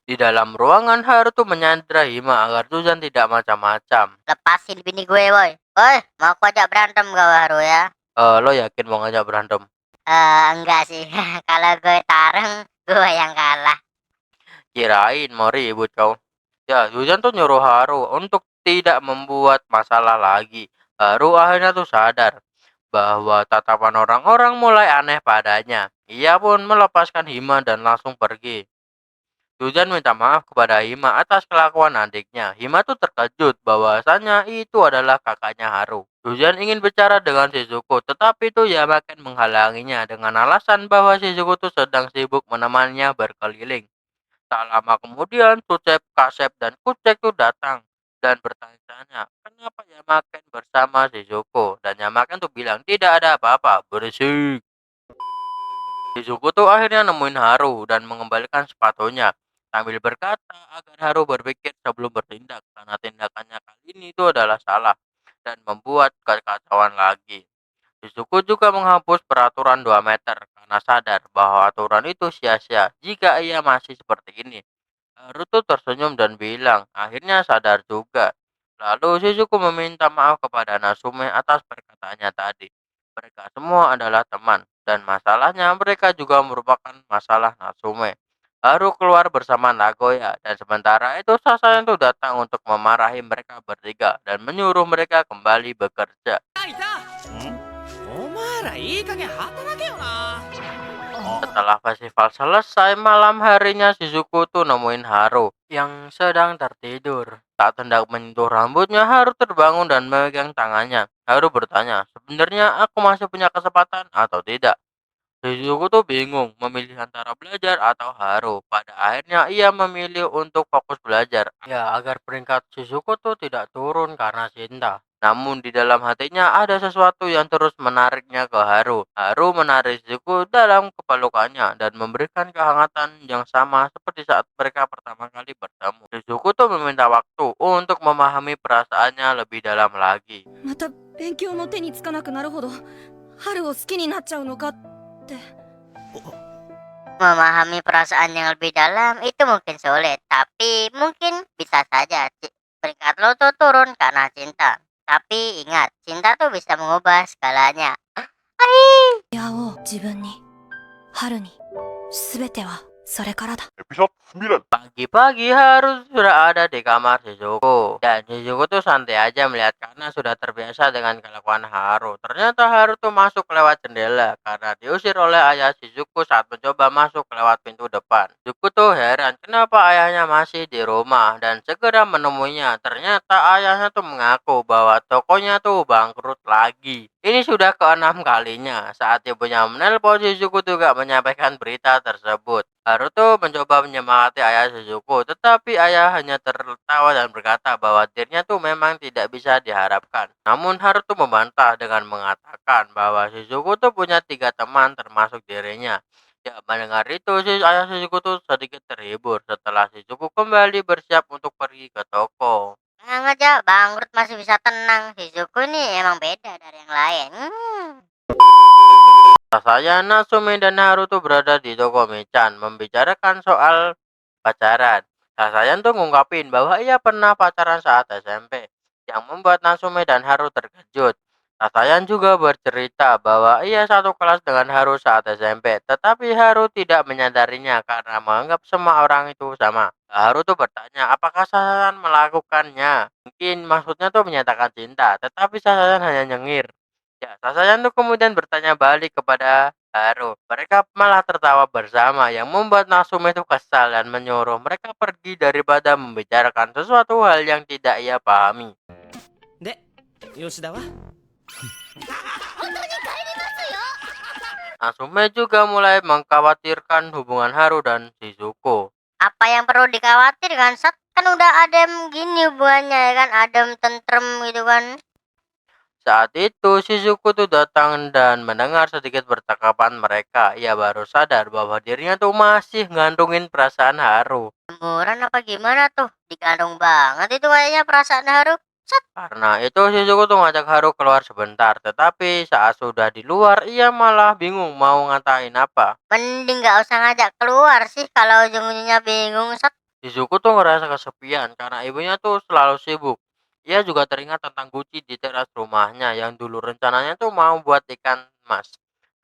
Speaker 2: Di dalam ruangan, Haru tuh menyandra Hima agar Suzan tidak macam-macam.
Speaker 3: Lepasin bini gue woy. Woy, mau aku ajak berantem gak Haru ya?
Speaker 2: Lo yakin mau ngajak berantem?
Speaker 3: Enggak sih. Kalau gue tarung, gue yang kalah.
Speaker 2: Kirain mau ribut kau. Ya, Suzan tuh nyuruh Haru untuk tidak membuat masalah lagi. Haru akhirnya tuh sadar bahwa tatapan orang-orang mulai aneh padanya. Ia pun melepaskan Hima dan langsung pergi. Dujan minta maaf kepada Hima atas kelakuan adiknya. Hima tuh terkejut bahwasanya itu adalah kakaknya Haru. Dujan ingin bicara dengan Shizuko, tetapi tuh Yamaken menghalanginya dengan alasan bahwa Shizuko tuh sedang sibuk menemaninya berkeliling. Tak lama kemudian, Sucep, Kasep, dan Kucek tuh datang dan bertanya, kenapa Yamaken bersama Shizuko? Dan Yamaken tuh bilang, tidak ada apa-apa, berisik. Shizuko tuh akhirnya nemuin Haru dan mengembalikan sepatunya sambil berkata agar Haru berpikir sebelum bertindak karena tindakannya kali ini itu adalah salah dan membuat kekacauan lagi. Shizuko juga menghapus peraturan 2 meter karena sadar bahwa aturan itu sia-sia jika ia masih seperti ini. Haru tuh tersenyum dan bilang akhirnya sadar juga. Lalu Shizuko meminta maaf kepada Natsume atas perkataannya tadi. Mereka semua adalah teman dan masalahnya mereka juga merupakan masalah Natsume. Haru keluar bersama Nagoya dan sementara itu Sasaya itu datang untuk memarahi mereka bertiga dan menyuruh mereka kembali bekerja.
Speaker 5: お前らいい加減働けよな。
Speaker 2: Setelah festival selesai, malam harinya Shizuko tuh nemuin Haru yang sedang tertidur. Tak hendak menyentuh rambutnya, Haru terbangun dan memegang tangannya. Haru bertanya, sebenarnya aku masih punya kesempatan atau tidak? Shizuko tuh bingung memilih antara belajar atau Haru. Pada akhirnya ia memilih untuk fokus belajar. Ya, agar peringkat Shizuko tuh tidak turun karena cinta. Namun di dalam hatinya ada sesuatu yang terus menariknya ke Haru. Haru menarik Shizuko dalam kepelukannya dan memberikan kehangatan yang sama seperti saat mereka pertama kali bertemu. Shizuko tuh meminta waktu untuk memahami perasaannya lebih dalam lagi.
Speaker 1: また勉強の手につかなくなるほど春を好きになっちゃうのかって。
Speaker 3: Memahami perasaan yang lebih dalam itu mungkin sulit, tapi mungkin bisa saja peringkat lo tuh turun karena cinta. Tapi ingat, cinta tuh bisa mengubah segalanya.
Speaker 1: 出会おう自分に春に全てはそれからだ。
Speaker 7: Episode 9.
Speaker 2: Pagi-pagi Haru sudah ada di kamar Shizuko. Dan Shizuko tuh santai aja melihat karena sudah terbiasa dengan kelakuan Haru. Ternyata Haru tuh masuk lewat jendela karena diusir oleh ayah Shizuko saat mencoba masuk lewat pintu depan. Shizuko tuh heran kenapa ayahnya masih di rumah dan segera menemuinya. Ternyata ayahnya tuh mengaku bahwa tokonya tuh bangkrut lagi. Ini sudah ke-6 kalinya. Saat ibunya menelpon, Shizuko juga menyampaikan berita tersebut. Haru tuh mencoba menyemangati ayah Shizuko, tetapi ayah hanya tertawa dan berkata bahwa dirinya tuh memang tidak bisa diharapkan. Namun Haru tuh membantah dengan mengatakan bahwa Shizuko tuh punya 3 teman termasuk dirinya. Ya, mendengar itu, ayah Shizuko tuh sedikit terhibur setelah Shizuko kembali bersiap untuk pergi ke toko.
Speaker 3: Tenang aja, bangkrut masih bisa tenang. Shizuku nih emang beda dari yang lain.
Speaker 2: Sasaya, Natsume, dan Naruto berada di toko Michan membicarakan soal pacaran. Sasaya tuh ngungkapin bahwa ia pernah pacaran saat SMP, yang membuat Natsume dan Haru terkejut. Sasaya juga bercerita bahwa ia satu kelas dengan Haru saat SMP, tetapi Haru tidak menyadarinya karena menganggap semua orang itu sama. Haru tuh bertanya apakah Sasaya melakukannya. Mungkin maksudnya tuh menyatakan cinta, tetapi Sasaya hanya nyengir. Ya, Sasaya tuh kemudian bertanya balik kepada Haru. Mereka malah tertawa bersama yang membuat Natsume itu kesal dan menyuruh mereka pergi daripada membicarakan sesuatu hal yang tidak ia pahami.
Speaker 5: で、吉田は
Speaker 2: Natsume juga mulai mengkhawatirkan hubungan Haru dan Shizuko.
Speaker 3: Apa yang perlu dikhawatirkan? Kan udah adem gini hubungannya ya kan, adem tentrem gitu kan.
Speaker 2: Saat itu Shizuko tuh datang dan mendengar sedikit percakapan mereka. Ia baru sadar bahwa dirinya tuh masih ngantungin perasaan Haru.
Speaker 3: Jemuran apa gimana tuh? Dikandung banget itu kayaknya perasaan Haru.
Speaker 2: Karena itu Shizuko tuh ngajak Haru keluar sebentar. Tetapi saat sudah di luar ia malah bingung mau ngatain apa.
Speaker 3: Mending gak usah ngajak keluar sih kalau ujung-ujungnya bingung.
Speaker 2: Shizuko tuh ngerasa kesepian karena ibunya tuh selalu sibuk. Ia juga teringat tentang Gucci di teras rumahnya yang dulu rencananya tuh mau buat ikan mas.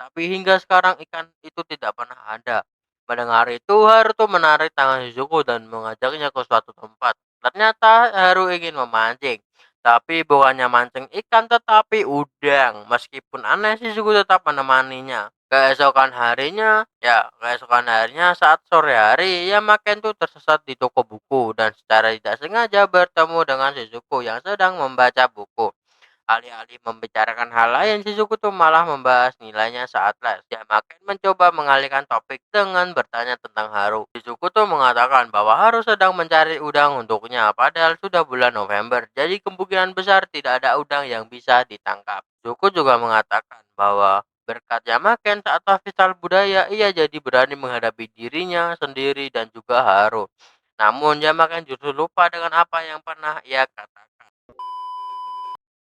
Speaker 2: Tapi hingga sekarang ikan itu tidak pernah ada. Mendengar itu Haru tuh menarik tangan Shizuko dan mengajaknya ke suatu tempat. Ternyata Haru ingin memancing, tapi bukannya mancing ikan tetapi udang. Meskipun aneh, Shizuku tetap menemaninya. Keesokan harinya saat sore hari, Yamaken tuh tersesat di toko buku dan secara tidak sengaja bertemu dengan Shizuku yang sedang membaca buku. Alih-alih membicarakan hal lain, Shizuku tuh malah membahas nilainya saat les. Yamaken mencoba mengalihkan topik dengan bertanya tentang Haru. Shizuku tuh mengatakan bahwa Haru sedang mencari udang untuknya, padahal sudah bulan November. Jadi kemungkinan besar tidak ada udang yang bisa ditangkap. Shizuku juga mengatakan bahwa berkat Yamaken saat festival budaya, ia jadi berani menghadapi dirinya sendiri dan juga Haru. Namun Yamaken justru lupa dengan apa yang pernah ia katakan.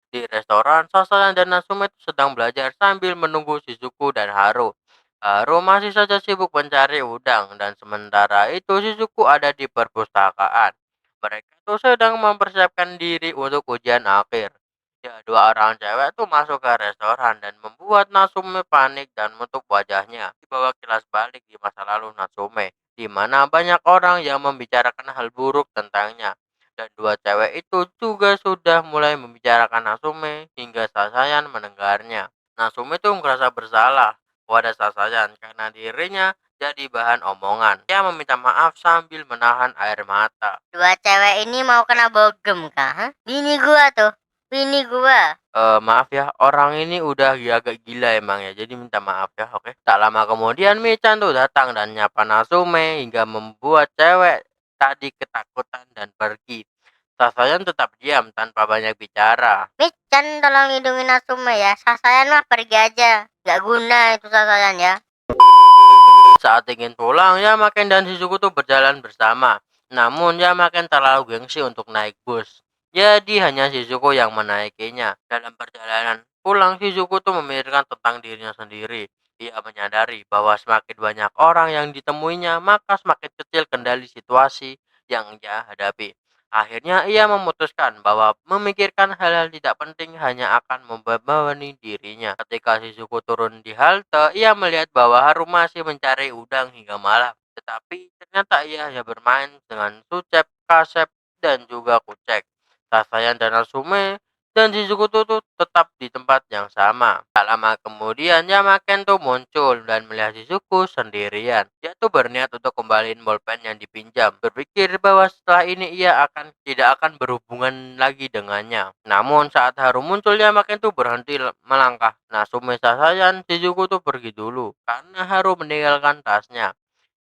Speaker 2: Di restoran, Sasaya dan Natsume sedang belajar sambil menunggu Shizuku dan Haru. Haru masih saja sibuk mencari udang dan sementara itu Shizuku ada di perpustakaan. Mereka tuh sedang mempersiapkan diri untuk ujian akhir. Ya, dua orang cewek tuh masuk ke restoran dan membuat Natsume panik dan menutup wajahnya. Dibawa kilas balik di masa lalu Natsume, di mana banyak orang yang membicarakan hal buruk tentangnya. Dan dua cewek itu juga sudah mulai membicarakan Natsume hingga Sasayan mendengarnya. Natsume tuh merasa bersalah kepada Sasayan karena dirinya jadi bahan omongan. Dia meminta maaf sambil menahan air mata.
Speaker 3: Dua cewek ini mau kena bogem kah? Hah? Bini gua tuh. Bini gua.
Speaker 2: Maaf ya, orang ini udah agak gila emang ya, jadi minta maaf ya, oke. Tak lama kemudian Michan tuh datang dan nyapa Natsume hingga membuat cewek tadi ketakutan dan pergi. Sasayan tetap diam tanpa banyak bicara.
Speaker 3: Michan tolong lindungi Natsume ya. Sasayan mah pergi aja. Gak guna itu Sasayan ya.
Speaker 2: Saat ingin pulang, Yamaken dan Shizuku tuh berjalan bersama. Namun Yamaken terlalu gengsi untuk naik bus. Jadi hanya Shizuku yang menaikinya. Dalam perjalanan pulang, Shizuku tuh memikirkan tentang dirinya sendiri. Ia menyadari bahwa semakin banyak orang yang ditemuinya, maka semakin kecil kendali situasi yang ia hadapi. Akhirnya ia memutuskan bahwa memikirkan hal-hal tidak penting hanya akan membebani dirinya. Ketika Shizuku turun di halte, ia melihat bahwa Haru masih mencari udang hingga malam. Tetapi ternyata ia hanya bermain dengan Sucep, Kasep, dan juga Kucek. Sasayan dan Natsume dan Shizuku tuh tetap di tempat yang sama. Tak lama kemudian Yamaken tuh muncul dan melihat Shizuku sendirian. Dia tuh berniat untuk kembaliin bolpen yang dipinjam. Berpikir bahwa setelah ini ia tidak akan berhubungan lagi dengannya. Namun saat Haru muncul Yamaken tuh berhenti melangkah. Natsume Sasayan, Shizuku tuh pergi dulu karena Haru meninggalkan tasnya.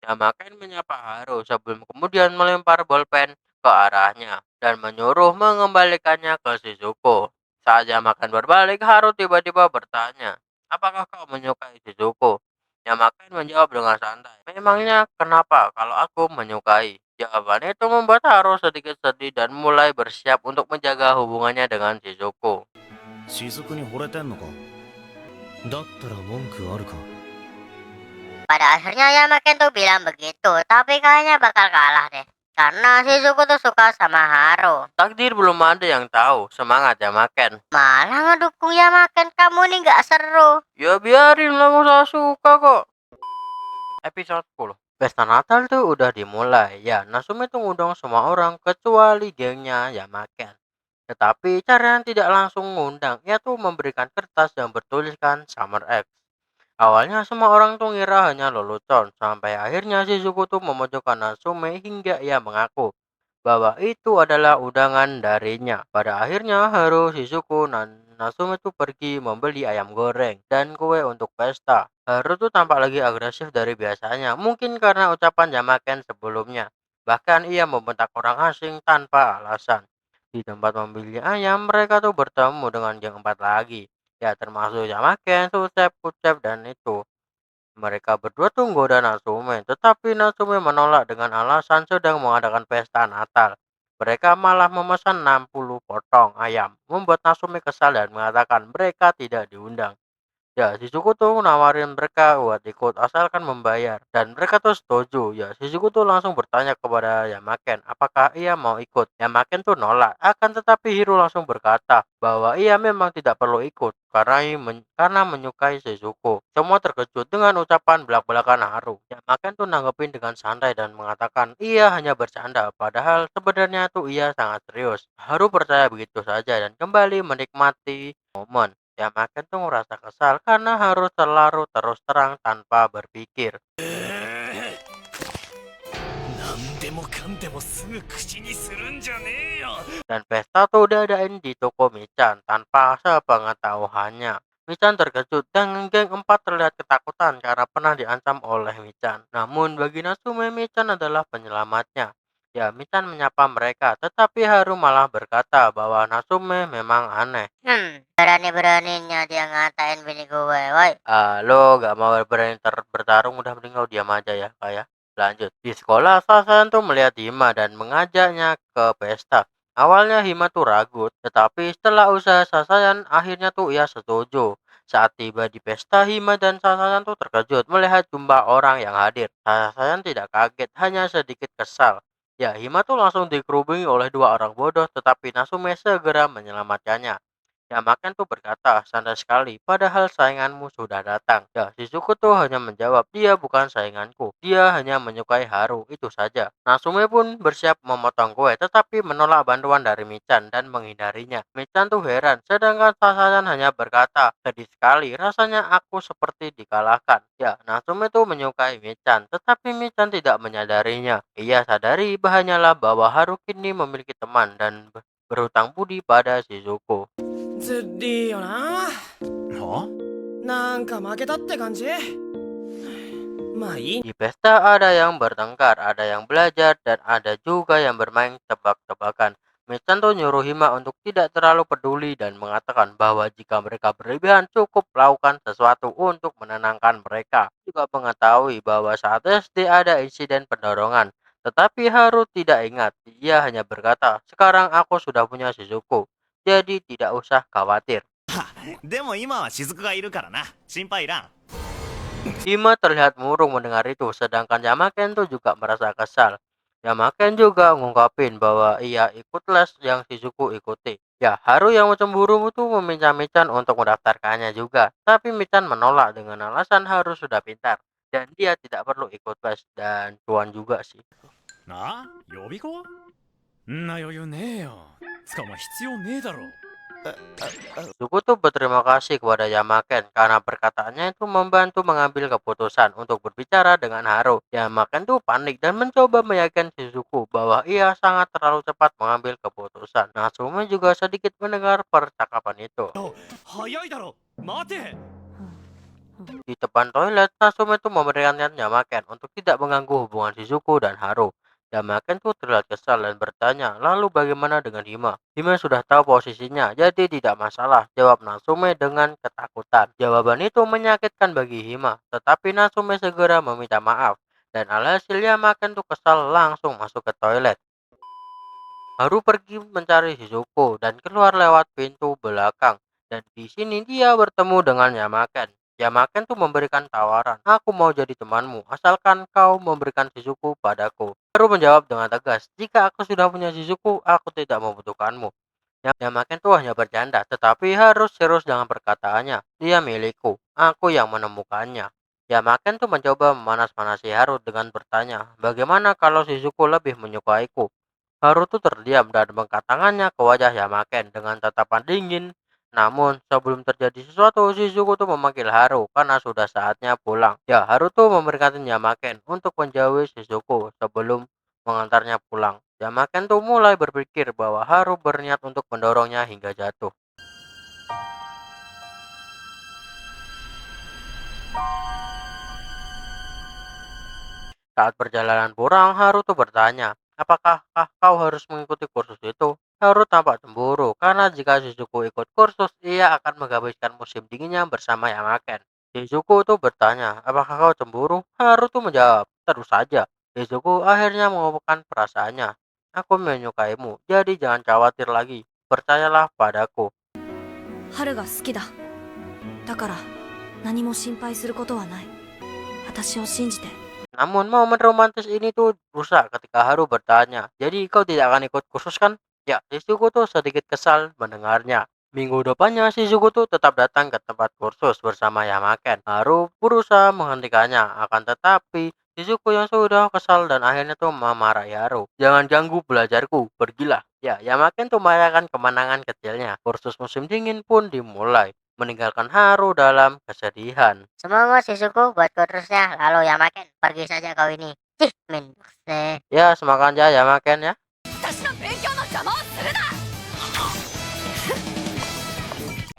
Speaker 2: Yamaken menyapa Haru sebelum kemudian melempar bolpen ke arahnya dan menyuruh mengembalikannya ke Shizuko. Saat Yamaken berbalik, Haru tiba-tiba bertanya, "Apakah kau menyukai Shizuko?" Yamaken menjawab dengan santai, "Memangnya kenapa kalau aku menyukai?" Jawaban itu membuat Haru sedikit sedih dan mulai bersiap untuk menjaga hubungannya dengan Shizuko.
Speaker 4: 雫に惚れてんのか？だったら文句あるか？
Speaker 3: Pada akhirnya Yamaken tuh bilang begitu. Tapi kayaknya bakal kalah deh. Karena Shizuku tuh suka sama Haru.
Speaker 2: Takdir belum ada yang tahu. Semangat Yamaken.
Speaker 3: Malah ngedukung Yamaken. Kamu nih gak seru.
Speaker 2: Ya biarin lah, saya suka kok. Episode 10. Pesta Natal tuh udah dimulai. Ya, Natsume tuh ngundang semua orang kecuali gengnya Yamaken. Tetapi cara yang tidak langsung ngundang, ia tuh memberikan kertas yang bertuliskan Summer X. Awalnya semua orang tuh ngira hanya lelucon, sampai akhirnya Shizuku tuh memojokkan Natsume hingga ia mengaku bahwa itu adalah undangan darinya. Pada akhirnya Haru, Shizuku, dan Natsume tuh pergi membeli ayam goreng dan kue untuk pesta. Haru tuh tampak lagi agresif dari biasanya, mungkin karena ucapan Yamaken sebelumnya. Bahkan ia membentak orang asing tanpa alasan. Di tempat membeli ayam, mereka tuh bertemu dengan geng 4 lagi. Ya, termasuk Yamaken, Sucep, Kucep, dan itu. Mereka berdua tuh goda Natsume, tetapi Natsume menolak dengan alasan sedang mengadakan pesta Natal. Mereka malah memesan 60 potong ayam, membuat Natsume kesal dan mengatakan mereka tidak diundang. Ya, Shizuku tuh nawarin mereka buat ikut asalkan membayar dan mereka tuh setuju. Ya, Shizuku tuh langsung bertanya kepada Yamaken apakah ia mau ikut. Yamaken tuh nolak. Akan tetapi Hiro langsung berkata bahwa ia memang tidak perlu ikut karena menyukai Shizuku. Semua terkejut dengan ucapan belak-belakan Haru. Yamaken tuh nanggepin dengan santai dan mengatakan ia hanya bercanda padahal sebenarnya tuh ia sangat serius. Haru percaya begitu saja dan kembali menikmati momen. Yamaken tuh ngerasa kesal karena harus selalu terus terang tanpa berpikir.
Speaker 5: 何でもかんでもすぐ口にするんじゃねえよ
Speaker 2: Dan pesta tuh diadain di toko Michan tanpa sepengetahuannya. Michan terkejut dan geng 4 terlihat ketakutan karena pernah diancam oleh Michan. Namun bagi Natsume, Michan adalah penyelamatnya. Ya, Michan menyapa mereka, tetapi Haru malah berkata bahwa Natsume memang aneh.
Speaker 3: Berani-beraninya dia ngatain bini gue, woi.
Speaker 2: Lo gak mau berani bertarung, udah mending lo diam aja ya, kayak. Lanjut. Di sekolah, Sasayan tuh melihat Hima dan mengajaknya ke pesta. Awalnya Hima tuh ragu, tetapi setelah usaha Sasayan, akhirnya tuh ia setuju. Saat tiba di pesta, Hima dan Sasayan tuh terkejut melihat jumlah orang yang hadir. Sasayan tidak kaget, hanya sedikit kesal. Ya, Hima tuh langsung dikerubungi oleh 2 orang bodoh, tetapi Natsume segera menyelamatkannya. Yamaken tuh berkata santai sekali, padahal sainganmu sudah datang. Ya, Shizuku tuh hanya menjawab, dia bukan sainganku. Dia hanya menyukai Haru, itu saja. Natsume pun bersiap memotong kue, tetapi menolak bantuan dari Michan dan menghindarinya. Michan tuh heran, sedangkan Sasayan hanya berkata, sedih sekali, rasanya aku seperti dikalahkan. Ya, Natsume tuh menyukai Michan, tetapi Michan tidak menyadarinya. Ia sadari hanyalah bahwa Haru kini memiliki teman dan berhutang budi pada Shizuku.
Speaker 5: ずりーよな
Speaker 4: は
Speaker 5: なんか負けたって感じまあいい
Speaker 2: Di pesta ada yang bertengkar, ada yang belajar, dan ada juga yang bermain tebak-tebakan. Michan tuh nyuruh Hima untuk tidak terlalu peduli dan mengatakan bahwa jika mereka berlebihan cukup lakukan sesuatu untuk menenangkan mereka. Juga mengetahui bahwa saat SD ada insiden pendorongan. Tetapi Haru tidak ingat, dia hanya berkata, sekarang aku sudah punya Shizuku, jadi tidak usah khawatir.
Speaker 4: でも今は雫がいるからな心配いらん
Speaker 2: Hima terlihat murung mendengar itu, sedangkan Yamaken tuh juga merasa kesal. Yamaken juga ngungkapin bahwa ia ikut les yang Shizuku ikuti. Ya, Haru yang cemburu itu meminta Michan untuk mendaftarkannya juga. Tapi Michan menolak dengan alasan Haru sudah pintar dan dia tidak perlu ikut les dan cuan juga sih.
Speaker 5: な予備校んな余裕ねえよつかお前必要ねえだろ
Speaker 2: Shizuku tuh berterima kasih kepada Yamaken karena perkataannya itu membantu mengambil keputusan untuk berbicara dengan Haru. Yamaken tuh panik dan mencoba meyakinkan Shizuku bahwa ia sangat terlalu cepat mengambil keputusan. Natsume juga sedikit mendengar percakapan itu.
Speaker 5: 早いだろ待て
Speaker 2: Di depan toilet, Natsume tuh memberikan Yamaken untuk tidak mengganggu hubungan Shizuku dan Haru. Yamaken tuh terlihat kesal dan bertanya, lalu bagaimana dengan Hima? Hima sudah tahu posisinya, jadi tidak masalah, jawab Natsume dengan ketakutan. Jawaban itu menyakitkan bagi Hima, tetapi Natsume segera meminta maaf. Dan alhasil Yamaken tuh kesal langsung masuk ke toilet. Haru pergi mencari Shizuku dan keluar lewat pintu belakang. Dan di sini dia bertemu dengan Yamaken. Yamaken tuh memberikan tawaran, aku mau jadi temanmu, asalkan kau memberikan Shizuku padaku. Haru menjawab dengan tegas, jika aku sudah punya Shizuku, aku tidak membutuhkanmu. Yamaken tuh hanya bercanda, tetapi harus serius dengan perkataannya. Dia milikku, aku yang menemukannya. Yamaken tuh mencoba memanas-manasi Haru dengan bertanya, bagaimana kalau Shizuku lebih menyukaiku? Haru tuh terdiam dan mengangkat tangannya ke wajah Yamaken dengan tatapan dingin. Namun sebelum terjadi sesuatu, Shizuku tuh memanggil Haru karena sudah saatnya pulang. Ya, Haru tuh memberikan Yamaken untuk menjauhi Shizuku sebelum mengantarnya pulang. Yamaken tuh mulai berpikir bahwa Haru berniat untuk mendorongnya hingga jatuh. Saat perjalanan pulang, Haru tuh bertanya, apakah kau harus mengikuti kursus itu? Haru tampak cemburu, karena jika Shizuku ikut kursus, ia akan menghabiskan musim dinginnya bersama Yamaken. Shizuku tuh bertanya, apakah kau cemburu? Haru tuh menjawab, terus saja. Shizuku akhirnya mengungkapkan perasaannya. Aku menyukaimu, jadi jangan khawatir lagi. Percayalah padaku.
Speaker 1: 春が好きだだから何も心配することはない。私を信じて。
Speaker 2: Namun momen romantis ini tuh rusak ketika Haru bertanya, jadi kau tidak akan ikut kursus kan? Ya, Shizuku tuh sedikit kesal mendengarnya. Minggu depannya Shizuku tuh tetap datang ke tempat kursus bersama Yamaken. Haru berusaha menghentikannya, akan tetapi Shizuku yang sudah kesal dan akhirnya tuh memarahi Haru. Jangan ganggu belajarku, pergilah. Ya, Yamaken tuh merayakan kemenangan kecilnya. Kursus musim dingin pun dimulai, meninggalkan Haru dalam kesedihan.
Speaker 3: Semoga Shizuku buat kursusnya, lalu Yamaken pergi saja kau ini. Cih, mendukse.
Speaker 2: Ya, semangat aja Yamaken ya.
Speaker 1: 私の勉強の邪魔をするな。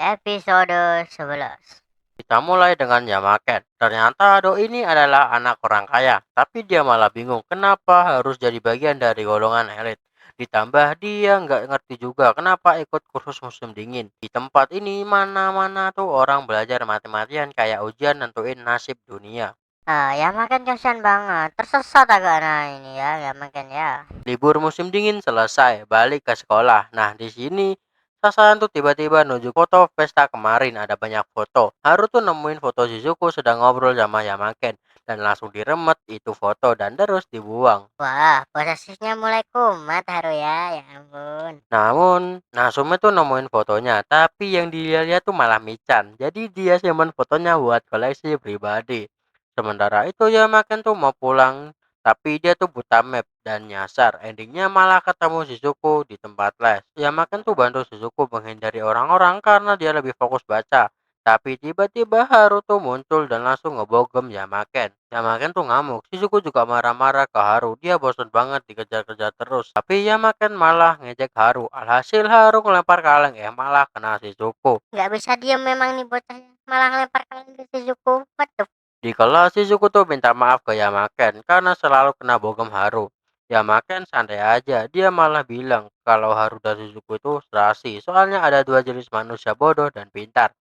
Speaker 3: Episode 11.
Speaker 2: Kita mulai dengan Yamaken. Ternyata Ado ini adalah anak orang kaya, tapi dia malah bingung kenapa harus jadi bagian dari golongan elit. Ditambah dia nggak ngerti juga kenapa ikut kursus musim dingin. Di tempat ini mana-mana tuh orang belajar mati-matian kayak ujian nentuin nasib dunia.
Speaker 3: Yamaken kasihan banget. Tersesat agak nah ini ya, Yamaken ya.
Speaker 2: Libur musim dingin selesai, balik ke sekolah. Nah, di sini Sasaran tuh tiba-tiba nunjuk foto pesta kemarin, ada banyak foto. Haru tuh nemuin foto Shizuku sedang ngobrol sama Yamaken dan langsung diremet itu foto dan terus dibuang.
Speaker 3: Wah, posesifnya mulai kumat Haru ya, ya ampun.
Speaker 2: Namun, Nasume tuh nemuin fotonya, tapi yang dilihat tuh malah Michan. Jadi dia simpen fotonya buat koleksi pribadi. Sementara itu Yamaken tuh mau pulang, tapi dia tuh buta map dan nyasar. Endingnya malah ketemu Shizuku di tempat les. Yamaken tuh bantu Shizuku menghindari orang-orang karena dia lebih fokus baca. Tapi tiba-tiba Haru tuh muncul dan langsung ngebogem Yamaken. Yamaken tuh ngamuk. Shizuku juga marah-marah ke Haru. Dia bosan banget dikejar-kejar terus. Tapi Yamaken malah ngejek Haru. Alhasil Haru ngelempar kaleng malah kena Shizuku.
Speaker 3: Nggak bisa diem memang nih bocahnya. Malah ngelempar kaleng ke Shizuku. What the
Speaker 2: Di kelas Shizuku tuh minta maaf ke Yamaken karena selalu kena bogem Haru. Yamaken santai aja. Dia malah bilang kalau Haru dan Shizuku itu serasi. Soalnya ada dua jenis manusia, bodoh dan pintar.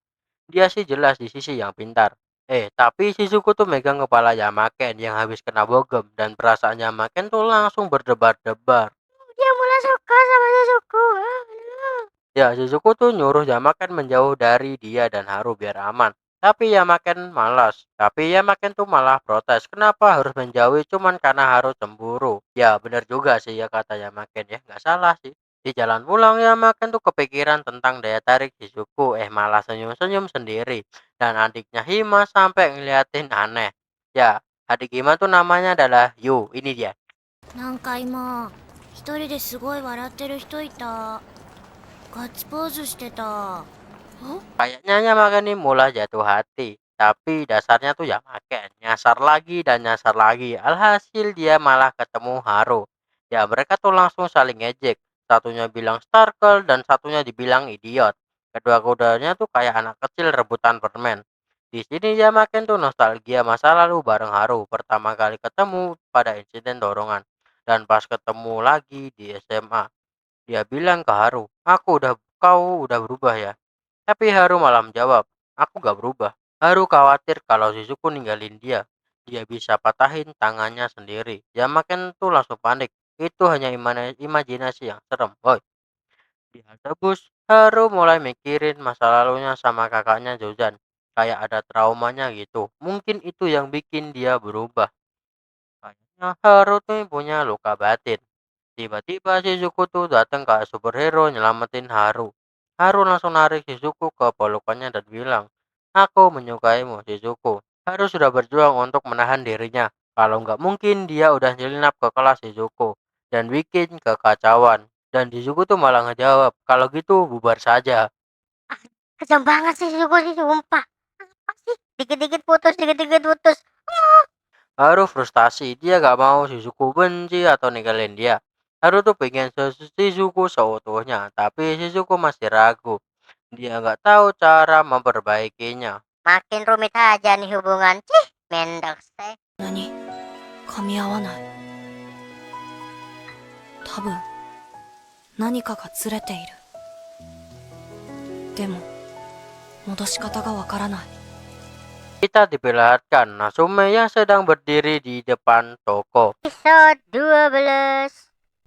Speaker 2: Dia sih jelas di sisi yang pintar. Tapi Shizuku tuh megang kepala Yamaken yang habis kena bogem dan perasaan Yamaken tuh langsung berdebar-debar.
Speaker 3: Dia mulai suka sama Shizuku.
Speaker 2: Ya, Shizuku tuh nyuruh Yamaken menjauh dari dia dan Haru biar aman. Tapi Yamaken malas. Tapi Yamaken tuh malah protes. Kenapa harus menjauhi cuman karena Haru cemburu? Ya, bener juga sih ya kata Yamaken ya. Nggak salah sih. Di jalan pulang Yamaken tuh kepikiran tentang daya tarik Shizuku. Malah senyum-senyum sendiri. Dan adiknya Hima sampai ngeliatin aneh. Ya, adik Hima tuh namanya adalah Yu. Ini dia.
Speaker 1: なんか今一人ですごい笑ってる人いた。ガッツポーズしてた。
Speaker 2: Kayaknya Yamaken ini mulai jatuh hati. Tapi dasarnya tuh Yamaken. Nyasar lagi dan nyasar lagi. Alhasil dia malah ketemu Haru. Ya mereka tuh langsung saling ngejek. Satunya bilang Starkel dan satunya dibilang idiot. Kedua-keduanya tuh kayak anak kecil rebutan permen. Di sini Yamaken tuh nostalgia masa lalu bareng Haru. Pertama kali ketemu pada insiden dorongan. Dan pas ketemu lagi di SMA. Dia bilang ke Haru, kau udah berubah ya. Tapi Haru malah menjawab, aku gak berubah. Haru khawatir kalau Shizuku ninggalin dia. Dia bisa patahin tangannya sendiri. Yamaken tuh langsung panik. Itu hanya imajinasi yang serem. Boy. Di halte bus, Haru mulai mikirin masa lalunya sama kakaknya Jojan. Kayak ada traumanya gitu. Mungkin itu yang bikin dia berubah. Kayaknya Haru tuh punya luka batin. Tiba-tiba Shizuku tuh datang ke superhero nyelamatin Haru. Haru langsung narik Shizuku ke pelukannya dan bilang, aku menyukaimu Shizuku. Haru sudah berjuang untuk menahan dirinya. Kalau nggak mungkin dia udah nyelinap ke kelas Shizuku dan bikin kekacauan. Dan Shizuku tuh malah ngejawab, kalau gitu bubar saja.
Speaker 3: Kejam banget sih Shizuku sih, sumpah. Apa sih? Dikit-dikit putus, dikit-dikit putus.
Speaker 2: Haru frustasi, dia gak mau Shizuku benci atau ninggalin dia. Haru tuh pengen Shizuku seutuhnya, tapi Shizuku masih ragu. Dia nggak tahu cara memperbaikinya.
Speaker 3: Makin rumit aja nih hubungan. Cih, mendokse.
Speaker 1: 何噛み合わない。多分何かがずれている。でも戻し方がわからない。
Speaker 2: Kita diperlihatkan Nasume yang sedang berdiri di depan toko.
Speaker 3: Episode 12.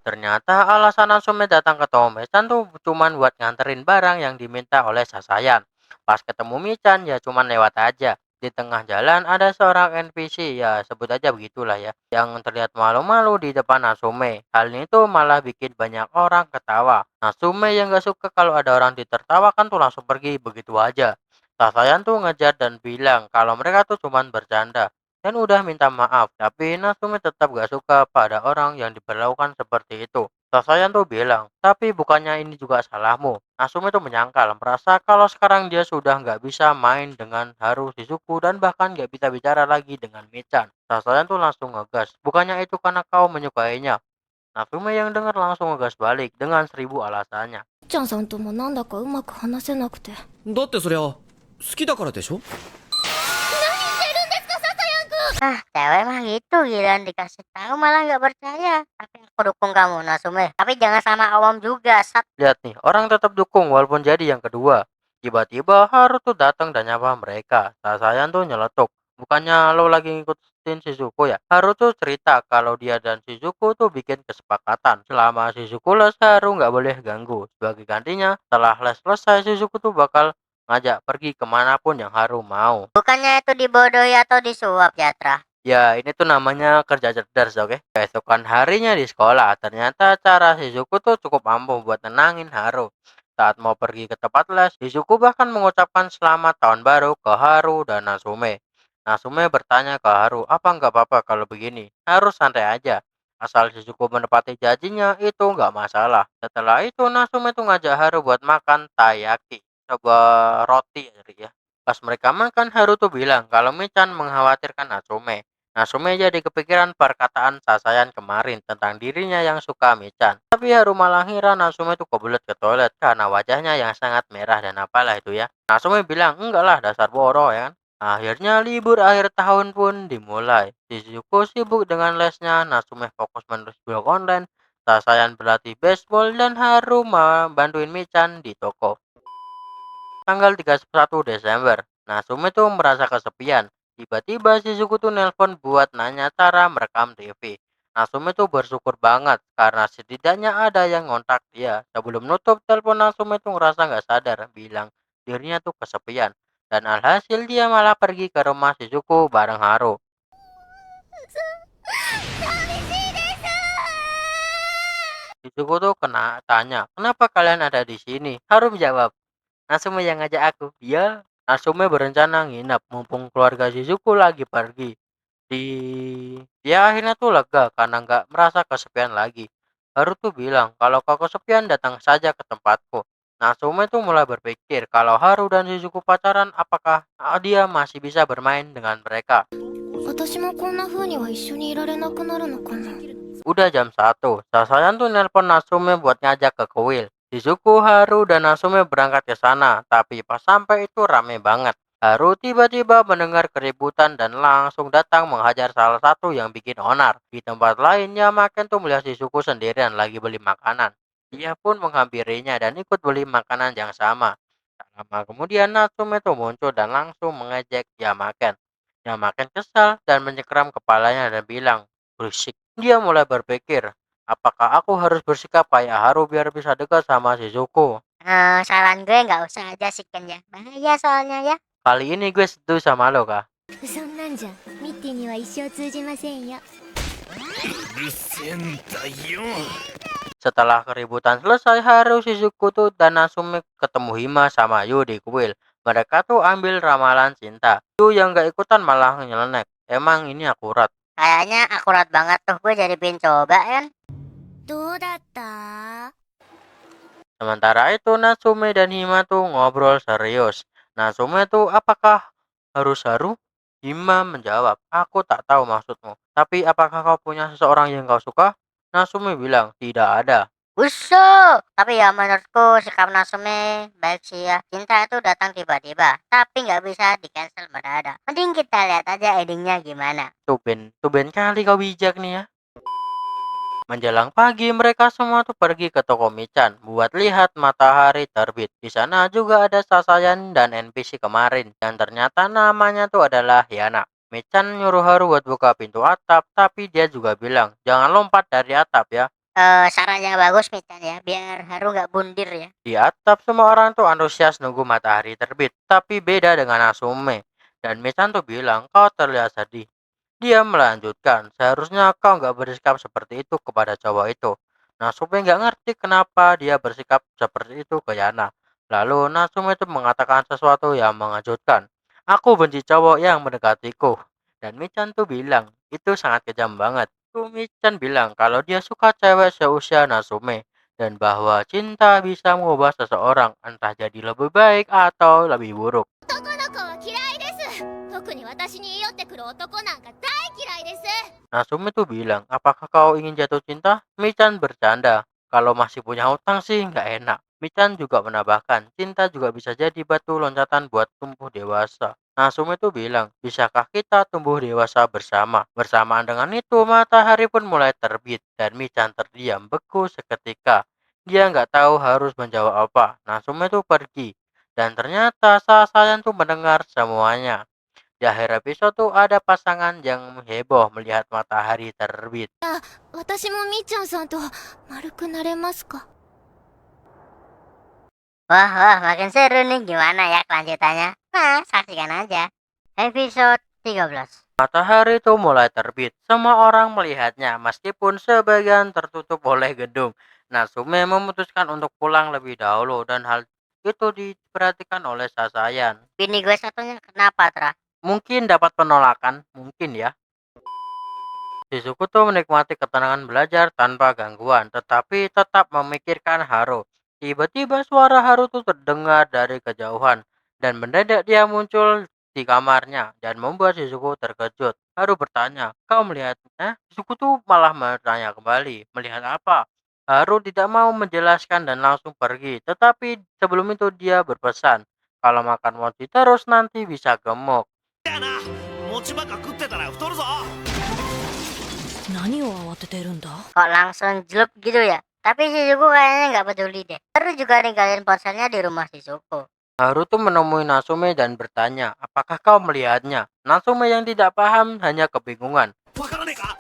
Speaker 2: Ternyata alasan Nasume datang ke toko Michan tuh cuman buat nganterin barang yang diminta oleh Sasayan. Pas ketemu Michan ya cuman lewat aja. Di tengah jalan ada seorang NPC, ya sebut aja begitulah ya, yang terlihat malu-malu di depan Natsume. Hal ini tuh malah bikin banyak orang ketawa. Natsume yang gak suka kalau ada orang ditertawakan tuh langsung pergi begitu aja. Sasayan tuh ngejar dan bilang kalau mereka tuh cuman bercanda dan udah minta maaf. Tapi Natsume tetap gak suka pada orang yang diperlakukan seperti itu. Sasayan tuh bilang, tapi bukannya ini juga salahmu. Natsume tuh menyangkal, merasa kalau sekarang dia sudah nggak bisa main dengan Haru Shizuku dan bahkan nggak bisa bicara lagi dengan Michan. Sasayan tuh langsung ngegas, bukannya itu karena kau menyukainya. Natsume yang dengar langsung ngegas balik dengan 1000 alasannya.
Speaker 1: ちゃんさんともなんだかうまく話せなくて。
Speaker 5: だってそりゃ好きだからでしょ。
Speaker 3: Ah, cewek mah gitu, giliran dikasih tahu malah nggak percaya. Tapi aku dukung kamu, Natsume. Tapi jangan sama awam juga, Sat.
Speaker 2: Lihat nih, orang tetap dukung walaupun jadi yang kedua. Tiba-tiba Haru tuh datang dan nyapa mereka. Sasayan tuh nyeletuk. Bukannya lo lagi ngikutin Shizuku ya? Haru tuh cerita kalau dia dan Shizuku tuh bikin kesepakatan. Selama Shizuku les, Haru nggak boleh ganggu. Sebagai gantinya, setelah les selesai, Shizuku tuh bakal ngajak pergi kemanapun yang Haru mau.
Speaker 3: Bukannya itu dibodohi atau disuap, Jatra?
Speaker 2: Ya, ini tuh namanya kerja cerdas, oke? Keesokan harinya di sekolah, ternyata cara Shizuku tuh cukup ampuh buat nenangin Haru. Saat mau pergi ke tempat les, Shizuku bahkan mengucapkan selamat tahun baru ke Haru dan Natsume. Natsume bertanya ke Haru, apa nggak apa-apa kalau begini? Haru santai aja. Asal Shizuku menepati janjinya, itu nggak masalah. Setelah itu, Natsume tuh ngajak Haru buat makan taiyaki. Coba roti ya. Pas mereka makan, Haru tuh bilang kalau Michan mengkhawatirkan Natsume. Natsume jadi kepikiran perkataan Sasayan kemarin tentang dirinya yang suka Michan. Tapi Haru malah ngira Natsume tuh kebelet ke toilet karena wajahnya yang sangat merah dan apalah itu ya. Natsume bilang, enggak lah dasar bodoh ya kan. Akhirnya libur akhir tahun pun dimulai. Shizuku sibuk dengan lesnya, Natsume fokus menulis blog online, Sasayan berlatih baseball, dan Haru bantuin Michan di toko. Tanggal 31 Desember, Natsume tuh merasa kesepian. Tiba-tiba Shizuku tuh nelpon buat nanya cara merekam TV. Natsume tuh bersyukur banget karena setidaknya ada yang ngontak dia. Sebelum nutup telepon, Natsume tuh ngerasa nggak sadar bilang dirinya tuh kesepian. Dan alhasil dia malah pergi ke rumah Shizuku bareng Haru. Shizuku tuh kena tanya, kenapa kalian ada di sini? Haru menjawab, Natsume yang ngajak aku. Dia, Natsume berencana nginep mumpung keluarga Shizuku lagi pergi. Di Dia akhirnya tuh lega karena nggak merasa kesepian lagi. Haru tuh bilang kalau kau kesepian datang saja ke tempatku. Natsume tuh mulai berpikir kalau Haru dan Shizuku pacaran, apakah dia masih bisa bermain dengan mereka.
Speaker 1: 私もこんな風には一緒にいられなくなるのかな。
Speaker 2: Udah jam 1, Sasayan tuh nelpon Natsume buat ngajak ke kuil. Shizuku, Haru, dan Natsume berangkat ke sana, tapi pas sampai itu rame banget. Haru tiba-tiba mendengar keributan dan langsung datang menghajar salah satu yang bikin onar. Di tempat lainnya, Maken tuh melihat Shizuku sendirian lagi beli makanan. Dia pun menghampirinya dan ikut beli makanan yang sama. Tak lama kemudian Natsume tuh muncul dan langsung mengejek Yamaken. Yamaken kesal dan menyekram kepalanya dan bilang, berisik. Dia mulai berpikir, apakah aku harus bersikap kayak Haru biar bisa dekat sama Shizuku?
Speaker 3: Saran gue nggak usah aja sih Ken ya. Bahaya soalnya ya.
Speaker 2: Kali ini gue setuju sama lo, Kak.
Speaker 1: そんなんじゃミッティには一生通じませんよ。
Speaker 5: うるせえんだよ。
Speaker 2: Setelah keributan selesai, Haru, Shizuku tuh dan Natsume ketemu Hima sama Yu di kuil. Mereka tuh ambil ramalan cinta. Yu yang gak ikutan malah nyelenek. Emang ini akurat.
Speaker 3: Kayaknya akurat banget tuh, gue jadi pengen coba kan.
Speaker 1: どうだった？
Speaker 2: Sementara itu Natsume dan Hima tuh ngobrol serius. Natsume tuh, apakah harus Haru? Hima menjawab, aku tak tahu maksudmu. Tapi apakah kau punya seseorang yang kau suka? Natsume bilang, tidak ada.
Speaker 3: Busuk. Tapi ya menurutku sikap Natsume baik sih ya. Cinta itu datang tiba-tiba, tapi nggak bisa di cancel mendadak. Mending kita lihat aja endingnya gimana.
Speaker 2: Tuben kali kau bijak nih ya. Menjelang pagi, mereka semua tuh pergi ke toko Michan buat lihat matahari terbit. Di sana juga ada Sasayan dan NPC kemarin, dan ternyata namanya tuh adalah Hyana. Michan nyuruh Haru buat buka pintu atap, tapi dia juga bilang, jangan lompat dari atap ya.
Speaker 3: Saran yang bagus Michan ya, biar Haru nggak bundir ya.
Speaker 2: Di atap semua orang tuh antusias nunggu matahari terbit, tapi beda dengan Natsume. Dan Michan tuh bilang, kau terlihat sedih. Dia melanjutkan, seharusnya kau nggak bersikap seperti itu kepada cowok itu. Natsume nggak ngerti kenapa dia bersikap seperti itu ke Yana. Lalu Natsume itu mengatakan sesuatu yang mengejutkan. Aku benci cowok yang mendekatiku. Dan Michan tuh bilang, itu sangat kejam banget. Tuh Michan bilang kalau dia suka cewek seusia Natsume. Dan bahwa cinta bisa mengubah seseorang entah jadi lebih baik atau lebih buruk.
Speaker 1: 男の子は嫌いです。特に私に言い寄ってくる男なんか大嫌いです。
Speaker 2: Natsume tuh bilang, apakah kau ingin jatuh cinta? Michan bercanda, kalau masih punya hutang sih nggak enak. Michan juga menambahkan, cinta juga bisa jadi batu loncatan buat tumbuh dewasa. Natsume tuh bilang, bisakah kita tumbuh dewasa bersama? Bersamaan dengan itu, matahari pun mulai terbit, dan Michan terdiam beku seketika. Dia nggak tahu harus menjawab apa. Natsume tuh pergi, dan ternyata Sasayan tuh mendengar semuanya. Di akhir episode tuh ada pasangan yang heboh melihat matahari terbit.
Speaker 1: 私もみーちゃんさんと丸くなれますか？
Speaker 3: Wah, makin seru nih. Gimana ya kelanjutannya? Nah, saksikan aja. Episode 13.
Speaker 2: Matahari itu mulai terbit. Semua orang melihatnya meskipun sebagian tertutup oleh gedung. Natsume memutuskan untuk pulang lebih dahulu dan hal itu diperhatikan oleh Sasayan.
Speaker 3: Bini gue satunya kenapa, Tra?
Speaker 2: Mungkin dapat penolakan, mungkin ya. Shizuku tuh menikmati ketenangan belajar tanpa gangguan, tetapi tetap memikirkan Haru. Tiba-tiba suara Haru tuh terdengar dari kejauhan, dan mendadak dia muncul di kamarnya dan membuat Shizuku terkejut. Haru bertanya, kau melihatnya? Shizuku tuh malah bertanya kembali, melihat apa? Haru tidak mau menjelaskan dan langsung pergi, tetapi sebelum itu dia berpesan, kalau makan mochi terus nanti bisa gemuk.
Speaker 4: 餅ばっか食ってたら太るぞ。
Speaker 1: 何を慌ててるんだ？
Speaker 3: Kok langsung jelup gitu ya? Tapi Shizuku kayaknya nggak peduli deh. Terus juga ninggalin ponselnya di rumah Shizuku.
Speaker 2: Haru tuh menemui Natsume dan bertanya, apakah kau melihatnya? Natsume yang tidak paham hanya kebingungan.
Speaker 4: わからねえか？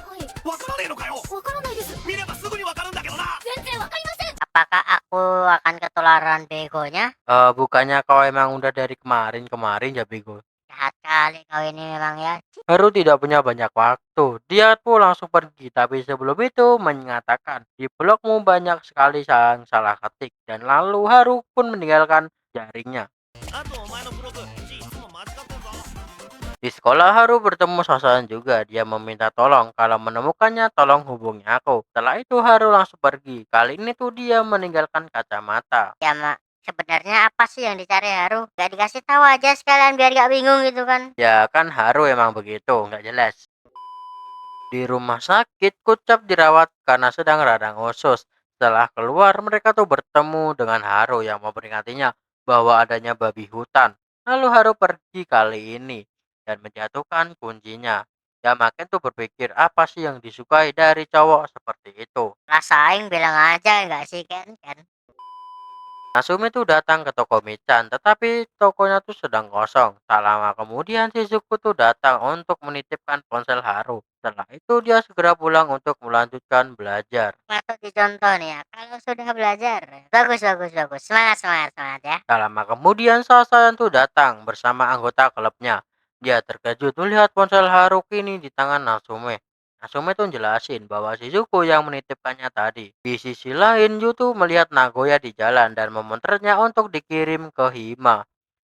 Speaker 1: はい、
Speaker 4: わからねえのかよ。
Speaker 1: わからないです。
Speaker 4: 見ればすぐにわかるんだけどな。
Speaker 1: 全然わかりません。
Speaker 3: Apakah aku akan ketularan begonya?
Speaker 2: Bukannya kau emang udah dari kemarin ya bego?
Speaker 3: Jahat kali kau ini memang ya.
Speaker 2: Haru tidak punya banyak waktu. Dia tuh langsung pergi, tapi sebelum itu mengatakan, di blogmu banyak sekali yang salah ketik. Dan lalu Haru pun meninggalkan jaringnya.
Speaker 4: あとお前のブログ字いつも間違ってんぞ。
Speaker 2: Di sekolah Haru bertemu Sasayan juga. Dia meminta tolong. Kalau menemukannya, tolong hubungi aku. Setelah itu Haru langsung pergi. Kali ini tuh dia meninggalkan kacamata.
Speaker 3: Ya mak, sebenarnya apa sih yang dicari Haru? Gak dikasih tahu aja sekalian biar gak bingung gitu kan?
Speaker 2: Ya kan Haru emang begitu, nggak jelas. Di rumah sakit, Kucap dirawat karena sedang radang usus. Setelah keluar, mereka tuh bertemu dengan Haru yang memperingatinya bahwa adanya babi hutan. Lalu Haru pergi kali ini dan menjatuhkan kuncinya. Ya makin tuh berpikir apa sih yang disukai dari cowok seperti itu.
Speaker 3: Rasain bilang aja nggak sih Ken?
Speaker 2: Nasumi tuh datang ke toko Michan, tetapi tokonya tuh sedang kosong. Tak lama kemudian Shizuku tuh datang untuk menitipkan ponsel Haru. Setelah itu dia segera pulang untuk melanjutkan belajar.
Speaker 3: Patut dicontoh nih ya. Kalau sudah belajar, bagus. Semangat ya.
Speaker 2: Tak lama kemudian Sasayan tuh datang bersama anggota klubnya. Dia terkejut melihat ponsel Haru kini di tangan Natsume. Natsume tuh jelasin bahwa Shizuku yang menitipkannya tadi. Di sisi lain, Yu tuh melihat Nagoya di jalan dan memutarnya untuk dikirim ke Hima.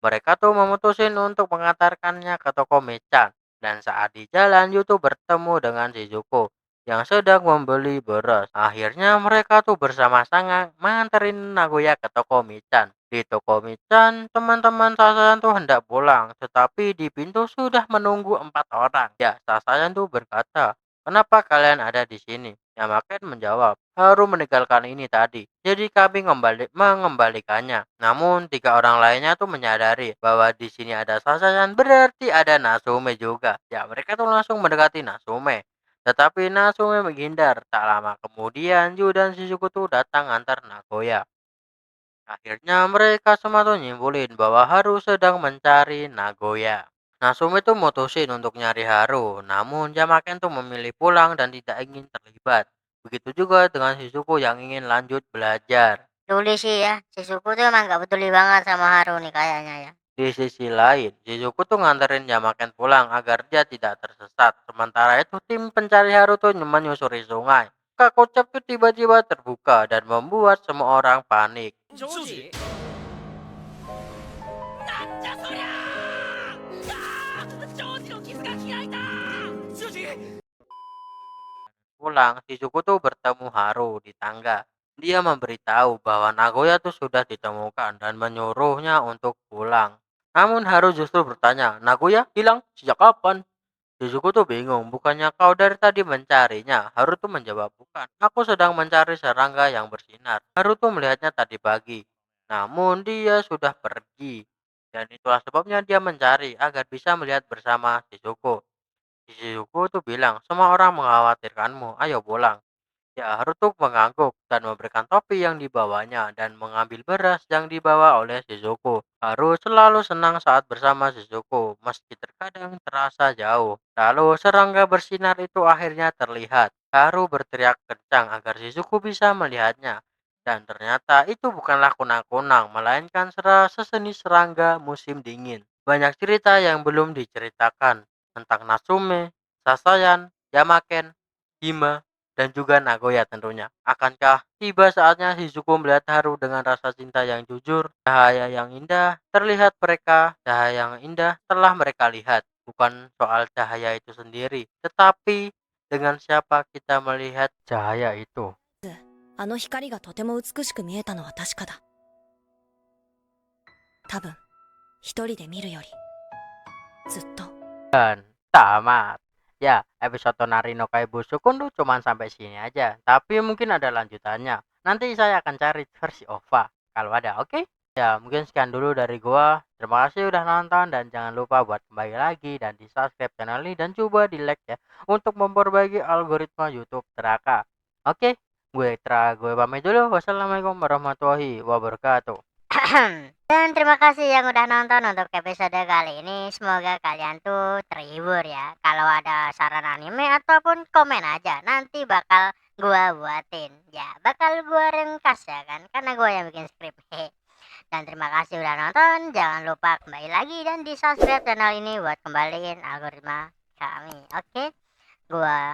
Speaker 2: Mereka tuh memutusin untuk mengantarkannya ke toko Mechan. Dan saat di jalan, Yu tuh bertemu dengan Shizuku yang sedang membeli beras. Akhirnya mereka tuh bersama-sama mengantarin Nagoya ke toko Michan. Di toko Michan, teman-teman Sasayan tuh hendak pulang, tetapi di pintu sudah menunggu 4 orang. Ya, Sasayan tuh berkata, kenapa kalian ada di sini? Yamaken menjawab, Haru meninggalkan ini tadi, jadi kami mengembalikannya. Namun 3 orang lainnya tuh menyadari bahwa di sini ada Sasayan, berarti ada Natsume juga. Ya, mereka tuh langsung mendekati Natsume. Tetapi Natsume menghindar. Tak lama kemudian, Yu dan Shizuku tuh datang antar Nagoya. Akhirnya mereka semua tuh nyimpulin bahwa Haru sedang mencari Nagoya. Natsume tuh mutusin untuk nyari Haru, namun Yamaken tuh memilih pulang dan tidak ingin terlibat. Begitu juga dengan Shizuku yang ingin lanjut belajar.
Speaker 3: Peduli sih ya. Shizuku tuh emang gak peduli banget sama Haru nih kayaknya ya.
Speaker 2: Di sisi lain, Shizuku tuh nganterin Yamaken pulang agar dia tidak tersesat. Sementara itu tim pencari Haru tuh menyusuri sungai. Kakocap tuh tiba-tiba terbuka dan membuat semua orang panik.
Speaker 1: なんじゃそりゃジョージの傷が開いた。
Speaker 2: Pulang, Shizuku tuh bertemu Haru di tangga. Dia memberitahu bahwa Nagoya tuh sudah ditemukan dan menyuruhnya untuk pulang. Namun Haru justru bertanya, Nagoya hilang sejak kapan? Shizuku tuh bingung, bukannya kau dari tadi mencarinya? Haru tuh menjawab, bukan. Aku sedang mencari serangga yang bersinar. Haru tuh melihatnya tadi pagi. Namun dia sudah pergi. Dan itulah sebabnya dia mencari agar bisa melihat bersama Shizuku. Shizuku tuh bilang, semua orang mengkhawatirkanmu, ayo pulang. Ya, Haruto mengangguk dan memberikan topi yang dibawanya dan mengambil beras yang dibawa oleh Shizuku. Haru selalu senang saat bersama Shizuku, meski terkadang terasa jauh. Lalu serangga bersinar itu akhirnya terlihat. Haru berteriak kencang agar Shizuku bisa melihatnya. Dan ternyata itu bukanlah kunang-kunang, melainkan seseni serangga musim dingin. Banyak cerita yang belum diceritakan tentang Natsume, Sasayan, Yamaken, Hime, dan juga Nagoya tentunya. Akankah tiba saatnya Shizuku melihat Haru dengan rasa cinta yang jujur? Cahaya yang indah terlihat mereka, cahaya yang indah telah mereka lihat. Bukan soal cahaya itu sendiri, tetapi dengan siapa kita melihat cahaya itu.
Speaker 1: あの光がとても美しく見えたのは確かだ。多分一人で見るよりずっと。
Speaker 2: Dan tamat. Ya, episode Narino Kaibushukun tuh cuman sampai sini aja. Tapi mungkin ada lanjutannya. Nanti saya akan cari versi OVA kalau ada, oke? Ya, mungkin sekian dulu dari gua. Terima kasih udah nonton dan jangan lupa buat kembali lagi dan di subscribe channel ini dan coba di like ya untuk memperbaiki algoritma YouTube Teraka. Oke, gue pamit dulu. Wassalamualaikum warahmatullahi wabarakatuh.
Speaker 3: Dan terima kasih yang udah nonton untuk episode kali ini. Semoga kalian tuh terhibur ya. Kalau ada saran anime ataupun komen aja, nanti bakal gua buatin. Ya, bakal gua ringkas ya kan, karena gua yang bikin skrip. Dan terima kasih udah nonton. Jangan lupa kembali lagi dan di subscribe channel ini buat kembaliin algoritma kami. Oke, gua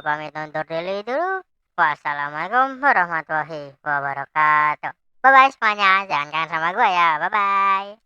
Speaker 3: pamit undur diri dulu. Wassalamualaikum warahmatullahi wabarakatuh. Bye bye semuanya. Jangan kangen sama gue ya. Bye bye.